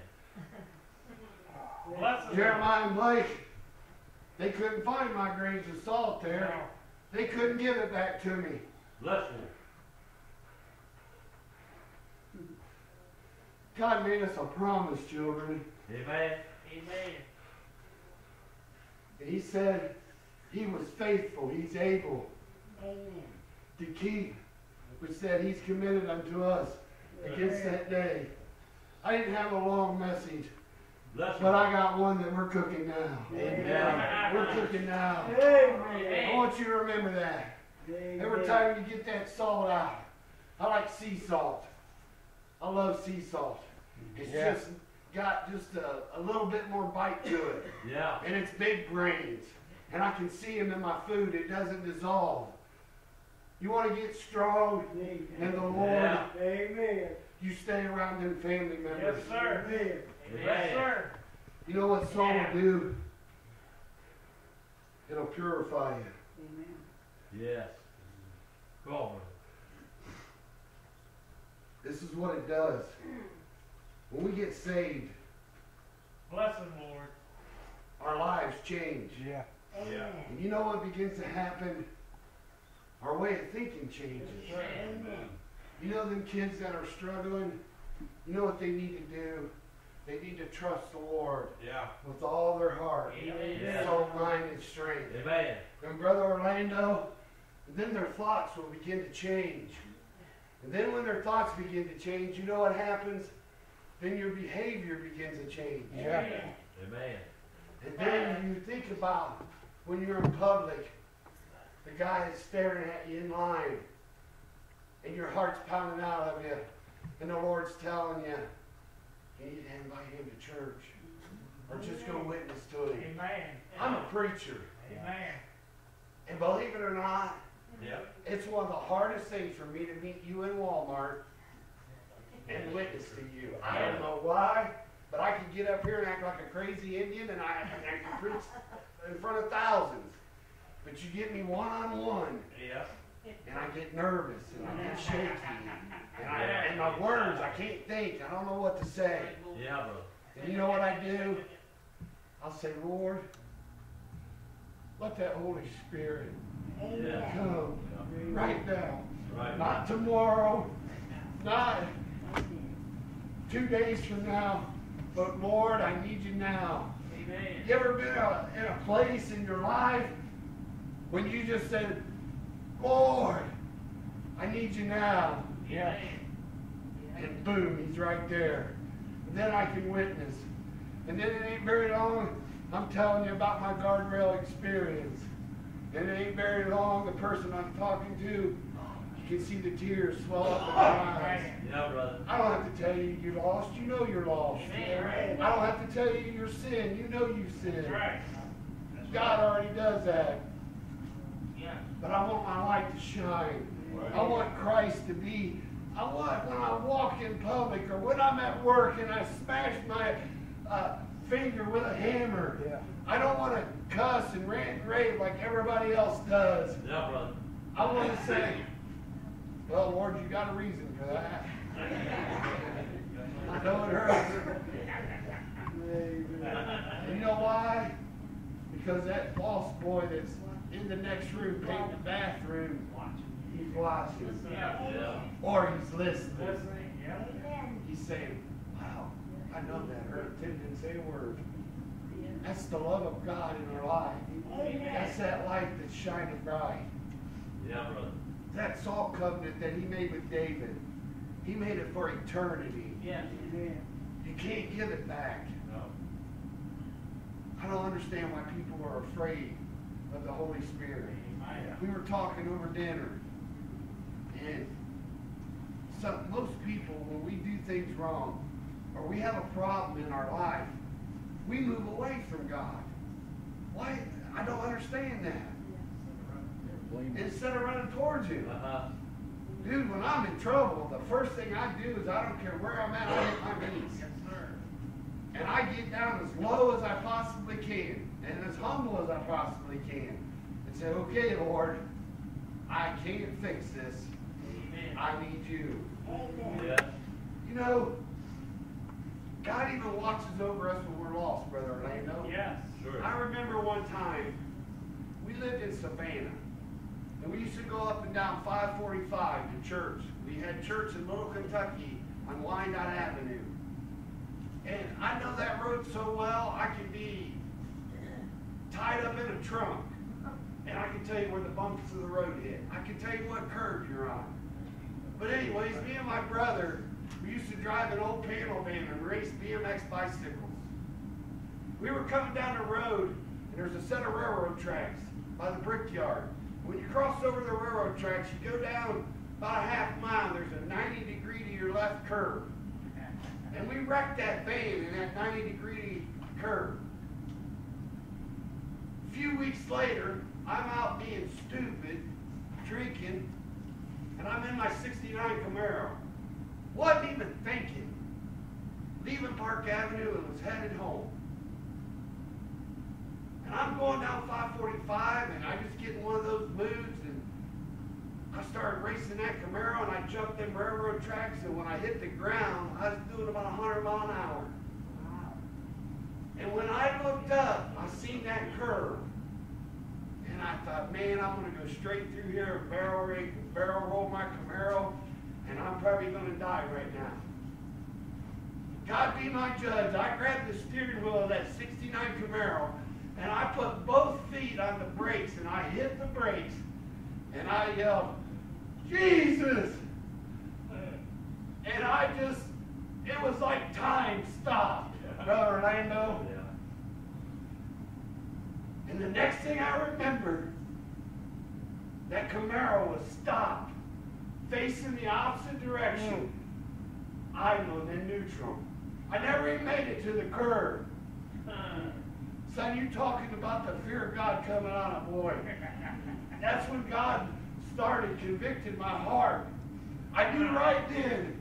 Bless the Jeremiah and Blake, they couldn't find my grains of salt there. They couldn't give it back to me. Bless you. God made us a promise, children. Amen. Amen. And he said he was faithful. He's able Amen. to keep, which said he's committed unto us against that day. I didn't have a long message, Bless you. but I got one that we're cooking now. Amen. We're cooking now. Amen. I want you to remember that. Every time you get that salt out, I like sea salt. I love sea salt. It's just got just a little bit more bite to it. Yeah. And it's big grains. And I can see them in my food. It doesn't dissolve. You want to get strong in the Lord? Yeah. Amen. You stay around them family members. Yes, sir. Amen. Yes, sir. You know what salt will do? It'll purify you. Yes. Come on. This is what it does. When we get saved, Bless him, Lord. our lives change. Amen. And you know what begins to happen? Our way of thinking changes. Amen. You know them kids that are struggling? You know what they need to do? They need to trust the Lord Yeah. with all their heart, Amen. soul, mind, and strength. Amen. And Brother Orlando, then their thoughts will begin to change. And then when their thoughts begin to change, you know what happens? Then your behavior begins to change. Amen. And then you think about when you're in public, the guy is staring at you in line, and your heart's pounding out of you, and the Lord's telling you, you need to invite him to church, or just go witness to him. Amen. I'm a preacher, Amen. and believe it or not, Yep. it's one of the hardest things for me to meet you in Walmart and witness to you. I don't know why, but I can get up here and act like a crazy Indian, and I can preach in front of thousands. But you get me one-on-one, Yep. and I get nervous, and I get shaky, and my words, I can't think. I don't know what to say. Yeah, brother. And you know what I do? I'll say, Lord, let that Holy Spirit Yeah. come right now. Right. Not tomorrow, not 2 days from now, but Lord, I need you now. Amen. You ever been in a place in your life when you just said, Lord, I need you now? Amen. And boom, he's right there. And then I can witness. And then it ain't very long, I'm telling you about my guardrail experience. And it ain't very long, the person I'm talking to, you can see the tears swell up in their eyes. Yeah, brother. I don't have to tell you you're lost. You know you're lost. Amen. I don't have to tell you your sin. You know you've sinned. That's right. That's God already does that. Yeah. But I want my light to shine. I want Christ to be. I want when I walk in public or when I'm at work and I smash my finger with a hammer. I don't want to cuss and rant and rave like everybody else does. Yeah, brother. I want to say, well, Lord, you got a reason for that. I know it hurts. And you know why? Because that boss boy that's in the next room painting the bathroom, he's watching. Yeah. Or he's listening. Yeah. Amen. He's saying, wow, I know that hurt. Tim didn't say a word. That's the love of God in our life. That's that light that's shining bright. Yeah, brother. That salt covenant that he made with David, he made it for eternity. Yes. You can't give it back. No. I don't understand why people are afraid of the Holy Spirit. We were talking over dinner, and most people, when we do things wrong, or we have a problem in our life, we move away from God. Why? I don't understand that. Instead of running towards Him. Dude, when I'm in trouble, the first thing I do is I don't care where I'm at, I hit my knees. Yes, sir. And I get down as low as I possibly can, and as humble as I possibly can, and say, okay, Lord, I can't fix this. Amen. I need you. Yeah. You know, God even watches over us when we're lost, Brother Orlando. Yes. Sure. I remember one time, we lived in Savannah, and we used to go up and down 545 to church. We had church in Little Kentucky on Wyandotte Avenue. And I know that road so well, I can be tied up in a trunk, and I can tell you where the bumps of the road hit. I can tell you what curve you're on. But anyways, me and my brother, we used to drive an old panel van and race BMX bicycles. We were coming down the road, and there's a set of railroad tracks by the brickyard. When you cross over the railroad tracks, you go down about a half mile, there's a 90-degree to your left curve. And we wrecked that van in that 90-degree curve. A few weeks later, I'm out being stupid, drinking, and I'm in my 69 Camaro. Wasn't even thinking. Leaving Park Avenue and was headed home. And I'm going down 545, and I just get in one of those moods, and I started racing that Camaro, and I jumped them railroad tracks, and when I hit the ground, I was doing about 100 miles an hour. Wow. And when I looked up, I seen that curve, and I thought, man, I'm going to go straight through here and barrel roll my Camaro, and I'm probably going to die right now. God be my judge. I grabbed the steering wheel of that 69 Camaro, and I put both feet on the brakes, and I hit the brakes, and I yelled, Jesus! And I just, it was like time stopped, Brother Orlando. Yeah. And the next thing I remember, that Camaro was stopped, facing the opposite direction, idling in neutral. I never even made it to the curb. Son, you talking about the fear of God coming on a boy. That's when God started convicting my heart. I knew right then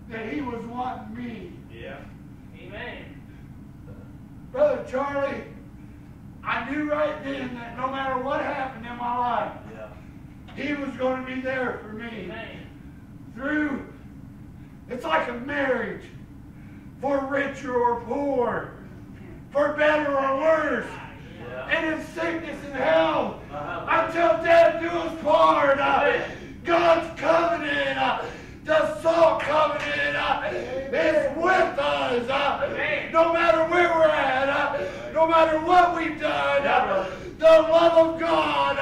that He was wanting me. Yeah. Amen. Brother Charlie, I knew right then that no matter what happened in my life, He was going to be there for me. Amen. Through, it's like a marriage, for richer or poor, for better or worse. And in sickness and health, until death do us part. God's covenant, the salt covenant, is with us. No matter where we're at, no matter what we've done, the love of God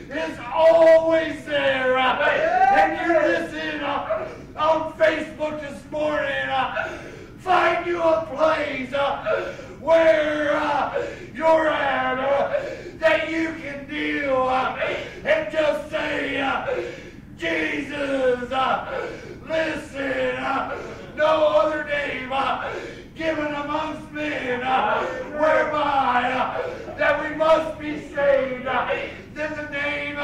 is always there. And you listen on Facebook this morning, find you a place where you're at that you can deal and just say, Jesus, listen, no other name given amongst men whereby that we must be saved in the name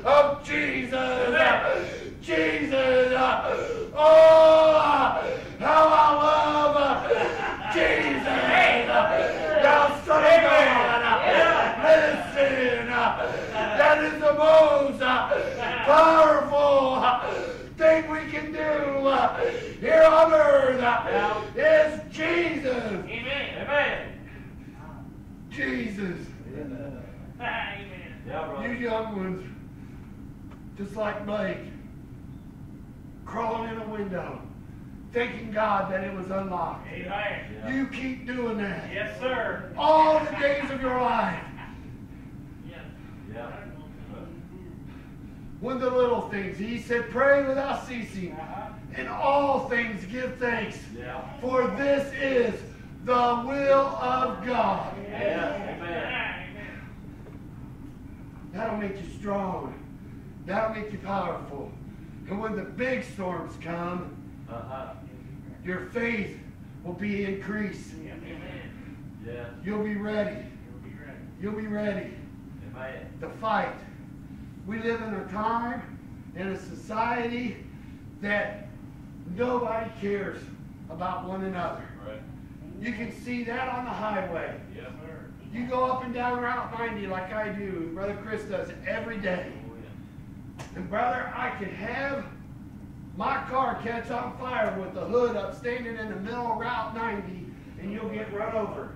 of Jesus. Jesus, oh, how I love Jesus, thou Son of God. Listen, that is the most powerful thing we can do here on earth is Jesus. Amen. Amen. Jesus. Amen. You young ones, just like Blake, crawling in a window, thanking God that it was unlocked. Amen. You keep doing that. Yes, sir. All the days of your life. Yeah. One of the little things, he said, pray without ceasing. In all things give thanks. Yeah. For this is the will of God. Yeah. Amen. That'll make you strong. That'll make you powerful. And when the big storms come, your faith will be increased. Yeah. You'll be ready. You'll be ready Amen. to fight. We live in a time, in a society that nobody cares about one another. Right. You can see that on the highway. Yeah. You go up and down Route 90 like I do, Brother Chris does every day. Oh, yeah. And brother, I can have my car catch on fire with the hood up standing in the middle of Route 90 and you'll get run over.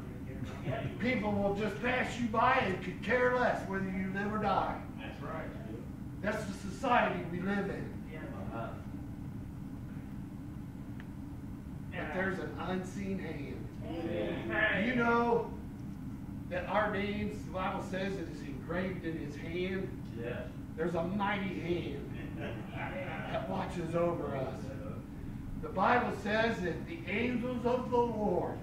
People will just pass you by and could care less whether you live or die. That's right. That's the society we live in. But there's an unseen hand. You know that our names, the Bible says it is engraved in his hand. Yes. There's a mighty hand that watches over us. The Bible says that the angels of the Lord,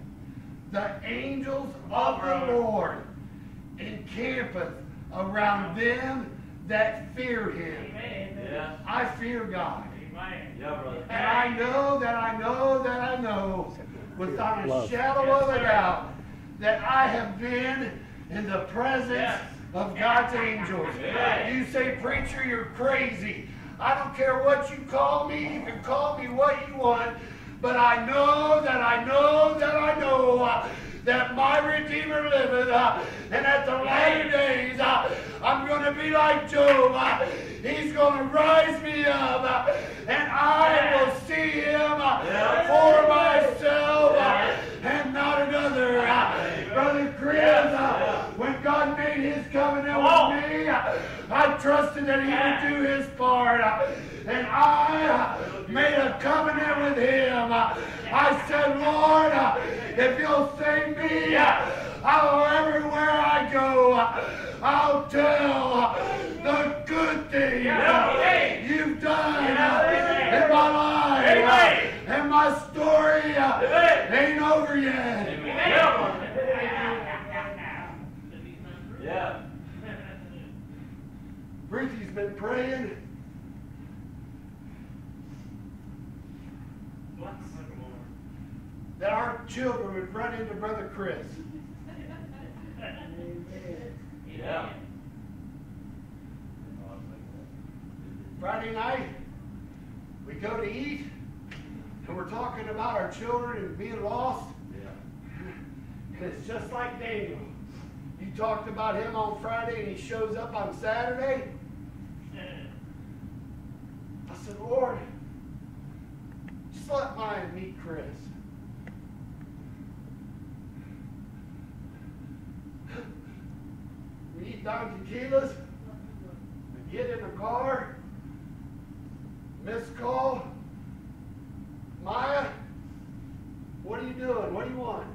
encampeth around them that fear him. Yeah. I fear God. Yeah, brother. And I know without a shadow of a doubt that I have been in the presence of God's angels. You say, preacher, you're crazy. I don't care what you call me. You can call me what you want. But I know that my Redeemer liveth. And at the latter days, I'm going to be like Job. He's going to rise me up. And I will see him for myself and not another. Brother Chris, when God made his covenant with me, I trusted that he would do his part. And I made a covenant with him. I said, Lord, if you'll save me, everywhere I go, I'll tell the good things you've done in my life. And my story ain't over yet. Yeah. Ruthie's been praying. That our children would run into Brother Chris. Yeah. Friday night, we go to eat, and we're talking about our children and being lost. Yeah. And it's just like Daniel. You talked about him on Friday, and he shows up on Saturday. I said, Lord, just let mine meet Chris. We eat Don Tequilas. We get in the car. Missed call. Maya, what are you doing? What do you want?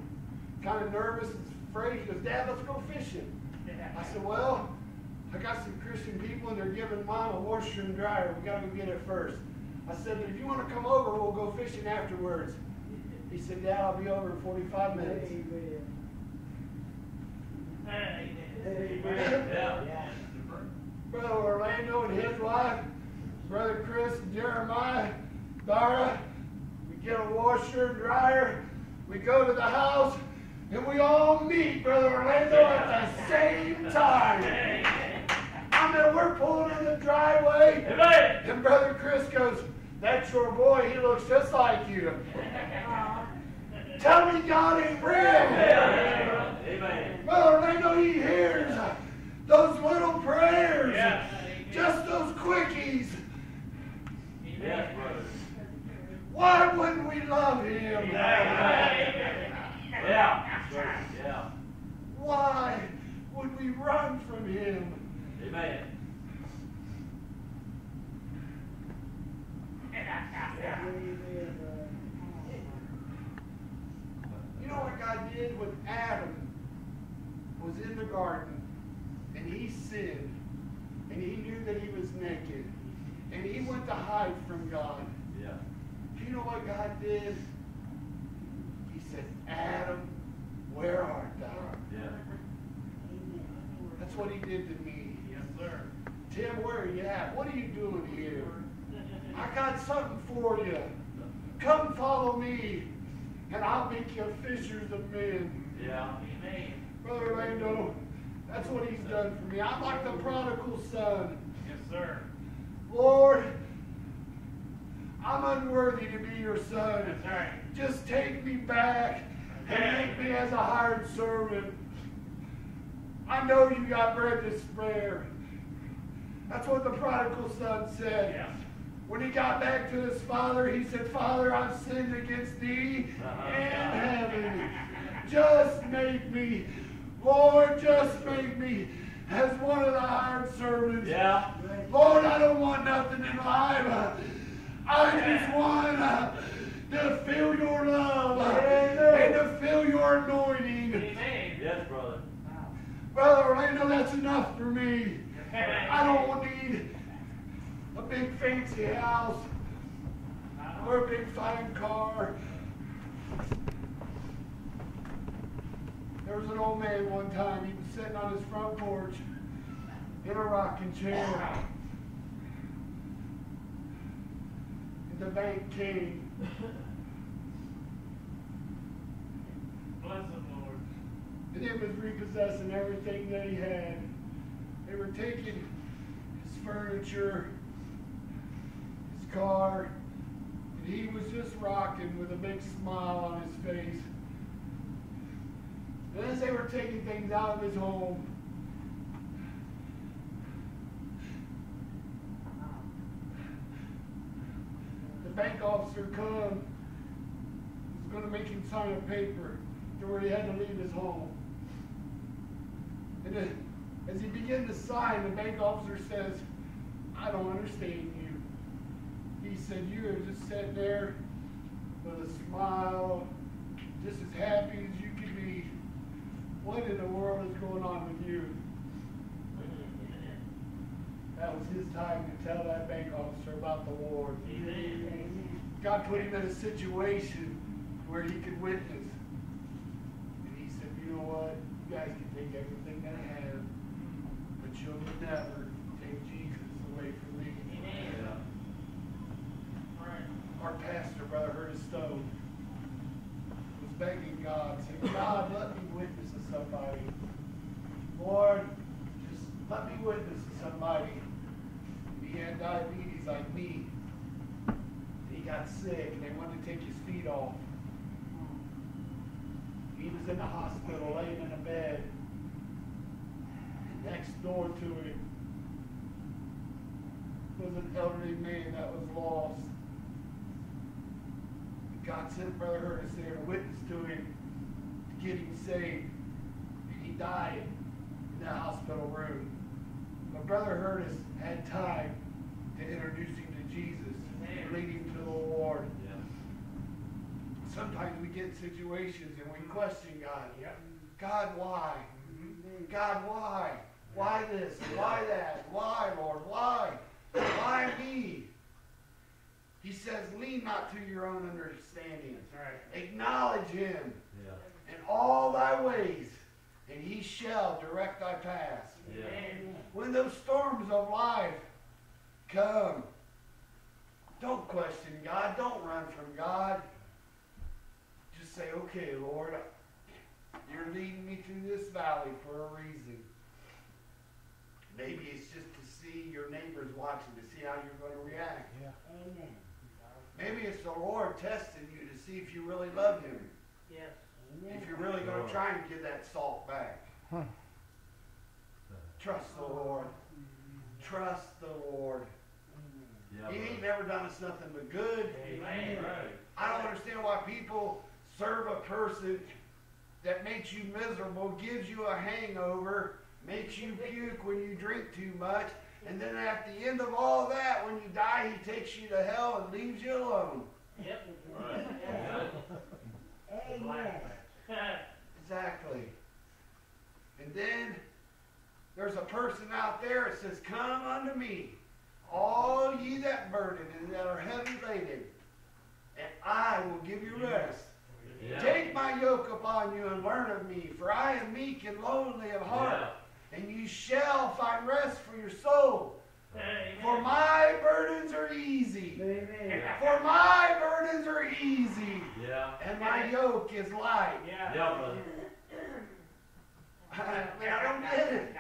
Kind of nervous and afraid. He goes, Dad, let's go fishing. I said, well, I got some Christian people and they're giving Mom a washer and dryer. We got to go get it first. I said, but if you want to come over, we'll go fishing afterwards. He said, Dad, I'll be over in 45 minutes. Yeah. Brother Orlando and his wife, Brother Chris and Jeremiah, Dara, we get a washer and dryer, we go to the house, and we all meet Brother Orlando at the same time. I mean, we're pulling in the driveway, and Brother Chris goes, that's your boy, he looks just like you. Tell me God ain't real. Amen. Brother Orlando, he hears those little prayers, just those quickies. Yes, brother. Why wouldn't we love him? Yeah. Yeah. Why would we run from him? Amen. did when Adam was in the garden and he sinned and he knew that he was naked and he went to hide from God. Yeah. Do you know what God did? He said, Adam, where art thou? Yeah. That's what he did to me. Yes, sir. Tim, where are you at? What are you doing here? I got something for you. Come follow me, and I'll make you fishers of men. Yeah. Amen. Brother Orlando, that's what he's done for me. I'm like the prodigal son. Yes, sir. Lord, I'm unworthy to be your son. That's right. Just take me back and make me as a hired servant. I know you got bread to spare. That's what the prodigal son said. Yeah. When he got back to his father, he said, Father, I've sinned against thee and heaven. Just make me, Lord, just make me as one of the hired servants. Yeah. Lord, I don't want nothing in life. I just want to feel your love and to feel your anointing. Amen. Yes, brother. Brother Orlando, that's enough for me. I don't need a big fancy house or a big fine car. There was an old man one time, he was sitting on his front porch in a rocking chair. And the bank came. Bless him, Lord. And it was repossessing everything that he had. They were taking his furniture, his car, and he was just rocking with a big smile on his face. And as they were taking things out of his home, the bank officer come, was going to make him sign a paper to where he had to leave his home. And then, as he began to sign, the bank officer says, I don't understand you. He said, you are just sitting there with a smile, just as happy as you can be. What in the world is going on with you? That was his time to tell that bank officer about the Lord. God put him in a situation where he could witness. And he said, you know what? You guys can take everything that I have, but you'll never take Jesus away from me. Amen. Right. Our pastor, Brother Curtis Stone, was begging God, saying, God, let me witness to somebody. Lord, just let me witness to somebody. He had diabetes like me. He got sick and they wanted to take his feet off. He was in the hospital laying in a bed. And next door to him was an elderly man that was lost. God sent Brother Curtis there to witness to him, to get him saved. And he died in that hospital room. But Brother Curtis had time to introduce him to Jesus and lead him to the Lord. Yeah. Sometimes we get in situations and we question God. God, why? God, why? Why this? Why that? Why, Lord? Why? Why me? He says, lean not to your own understanding. That's right. Acknowledge him Yeah. in all thy ways, and he shall direct thy paths. Yeah. When those storms of life come, don't question God. Don't run from God. Just say, okay, Lord, you're leading me through this valley for a reason. Maybe it's just to see your neighbors watching, to see how you're going to react. Yeah. Amen. Maybe it's the Lord testing you to see if you really love him. Yes. Amen. If you're really going to try and get that salt back. Trust the Lord. Trust the Lord. Yeah, He ain't brother. never done us nothing but good. Amen. Right. I don't understand why people serve a person that makes you miserable, gives you a hangover, makes you puke when you drink too much, and then at the end of all that, when you die, he takes you to hell and leaves you alone. Yep. Right. Amen. And then there's a person out there that says, come unto me, all ye that burden and that are heavy laden, and I will give you rest. Yeah. Take my yoke upon you and learn of me, for I am meek and lowly of heart, and you shall find rest for your soul. For my burdens are easy. Amen. For my burdens are easy. Yeah. And my yoke is light. Yeah. Yeah, brother. I don't get it.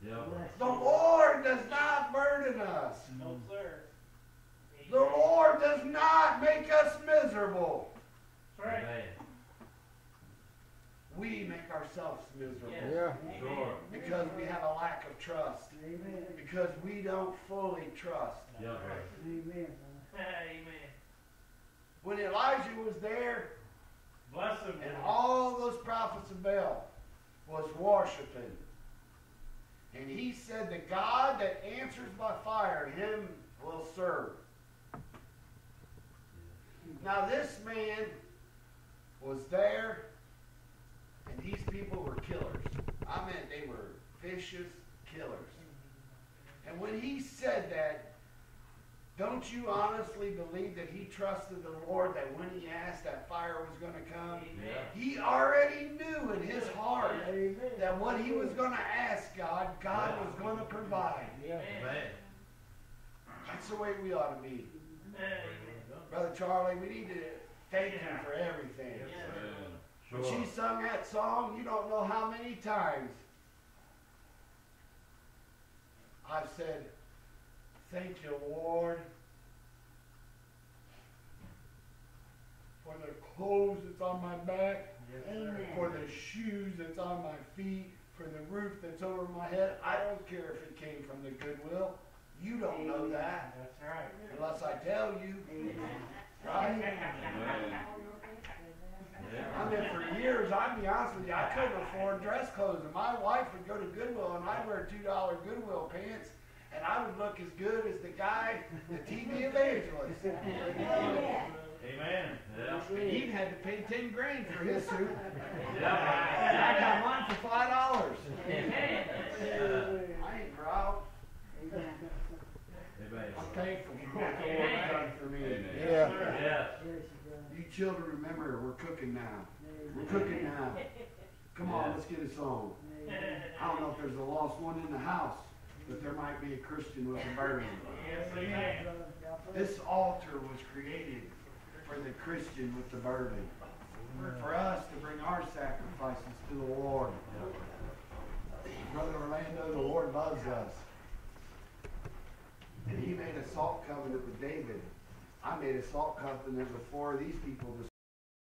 Yeah. The Lord does not burden us. No, sir. The Lord does not make us miserable. That's right. Amen. We make ourselves miserable. Yeah. Sure. Because we have a lack of trust. Amen. Because we don't fully trust. Yeah, brother. Amen. Amen. When Elijah was there, Bless him. and all those prophets of Baal was worshiping. And he said, the God that answers by fire, him will serve. Now this man was there, and these people were killers. I mean, they were vicious killers. And when he said that, don't you honestly believe that he trusted the Lord, that when he asked that fire was going to come? Yeah. He already knew in his heart that what he was going to ask God, God was going to provide. Amen. That's the way we ought to be. Brother Charlie, we need to thank him for everything. Sure. When she sung that song, you don't know how many times I've said, thank you, Lord, for the clothes that's on my back, for the shoes that's on my feet, for the roof that's over my head. I don't care if it came from the Goodwill. You don't know that That's right. unless I tell you. Right? I mean, for years, I'd be honest with you, I couldn't afford dress clothes. And my wife would go to Goodwill, and I'd wear $2 Goodwill pants, and I would look as good as the guy, the TV evangelist. Amen. Yeah. And he had to pay 10 grand for his suit. Yeah. And I got mine for $5. I ain't proud. Amen. I'm thankful for what the Lord's done for me. Yeah. Yeah. You children, remember, we're cooking now. We're cooking now. Come on, let's get a song. I don't know if there's a lost one in the house, but there might be a Christian with a burden. Yes, amen. This altar was created for the Christian with the burden. For us to bring our sacrifices to the Lord. Brother Orlando, the Lord loves us. And he made a salt covenant with David. I made a salt covenant before these people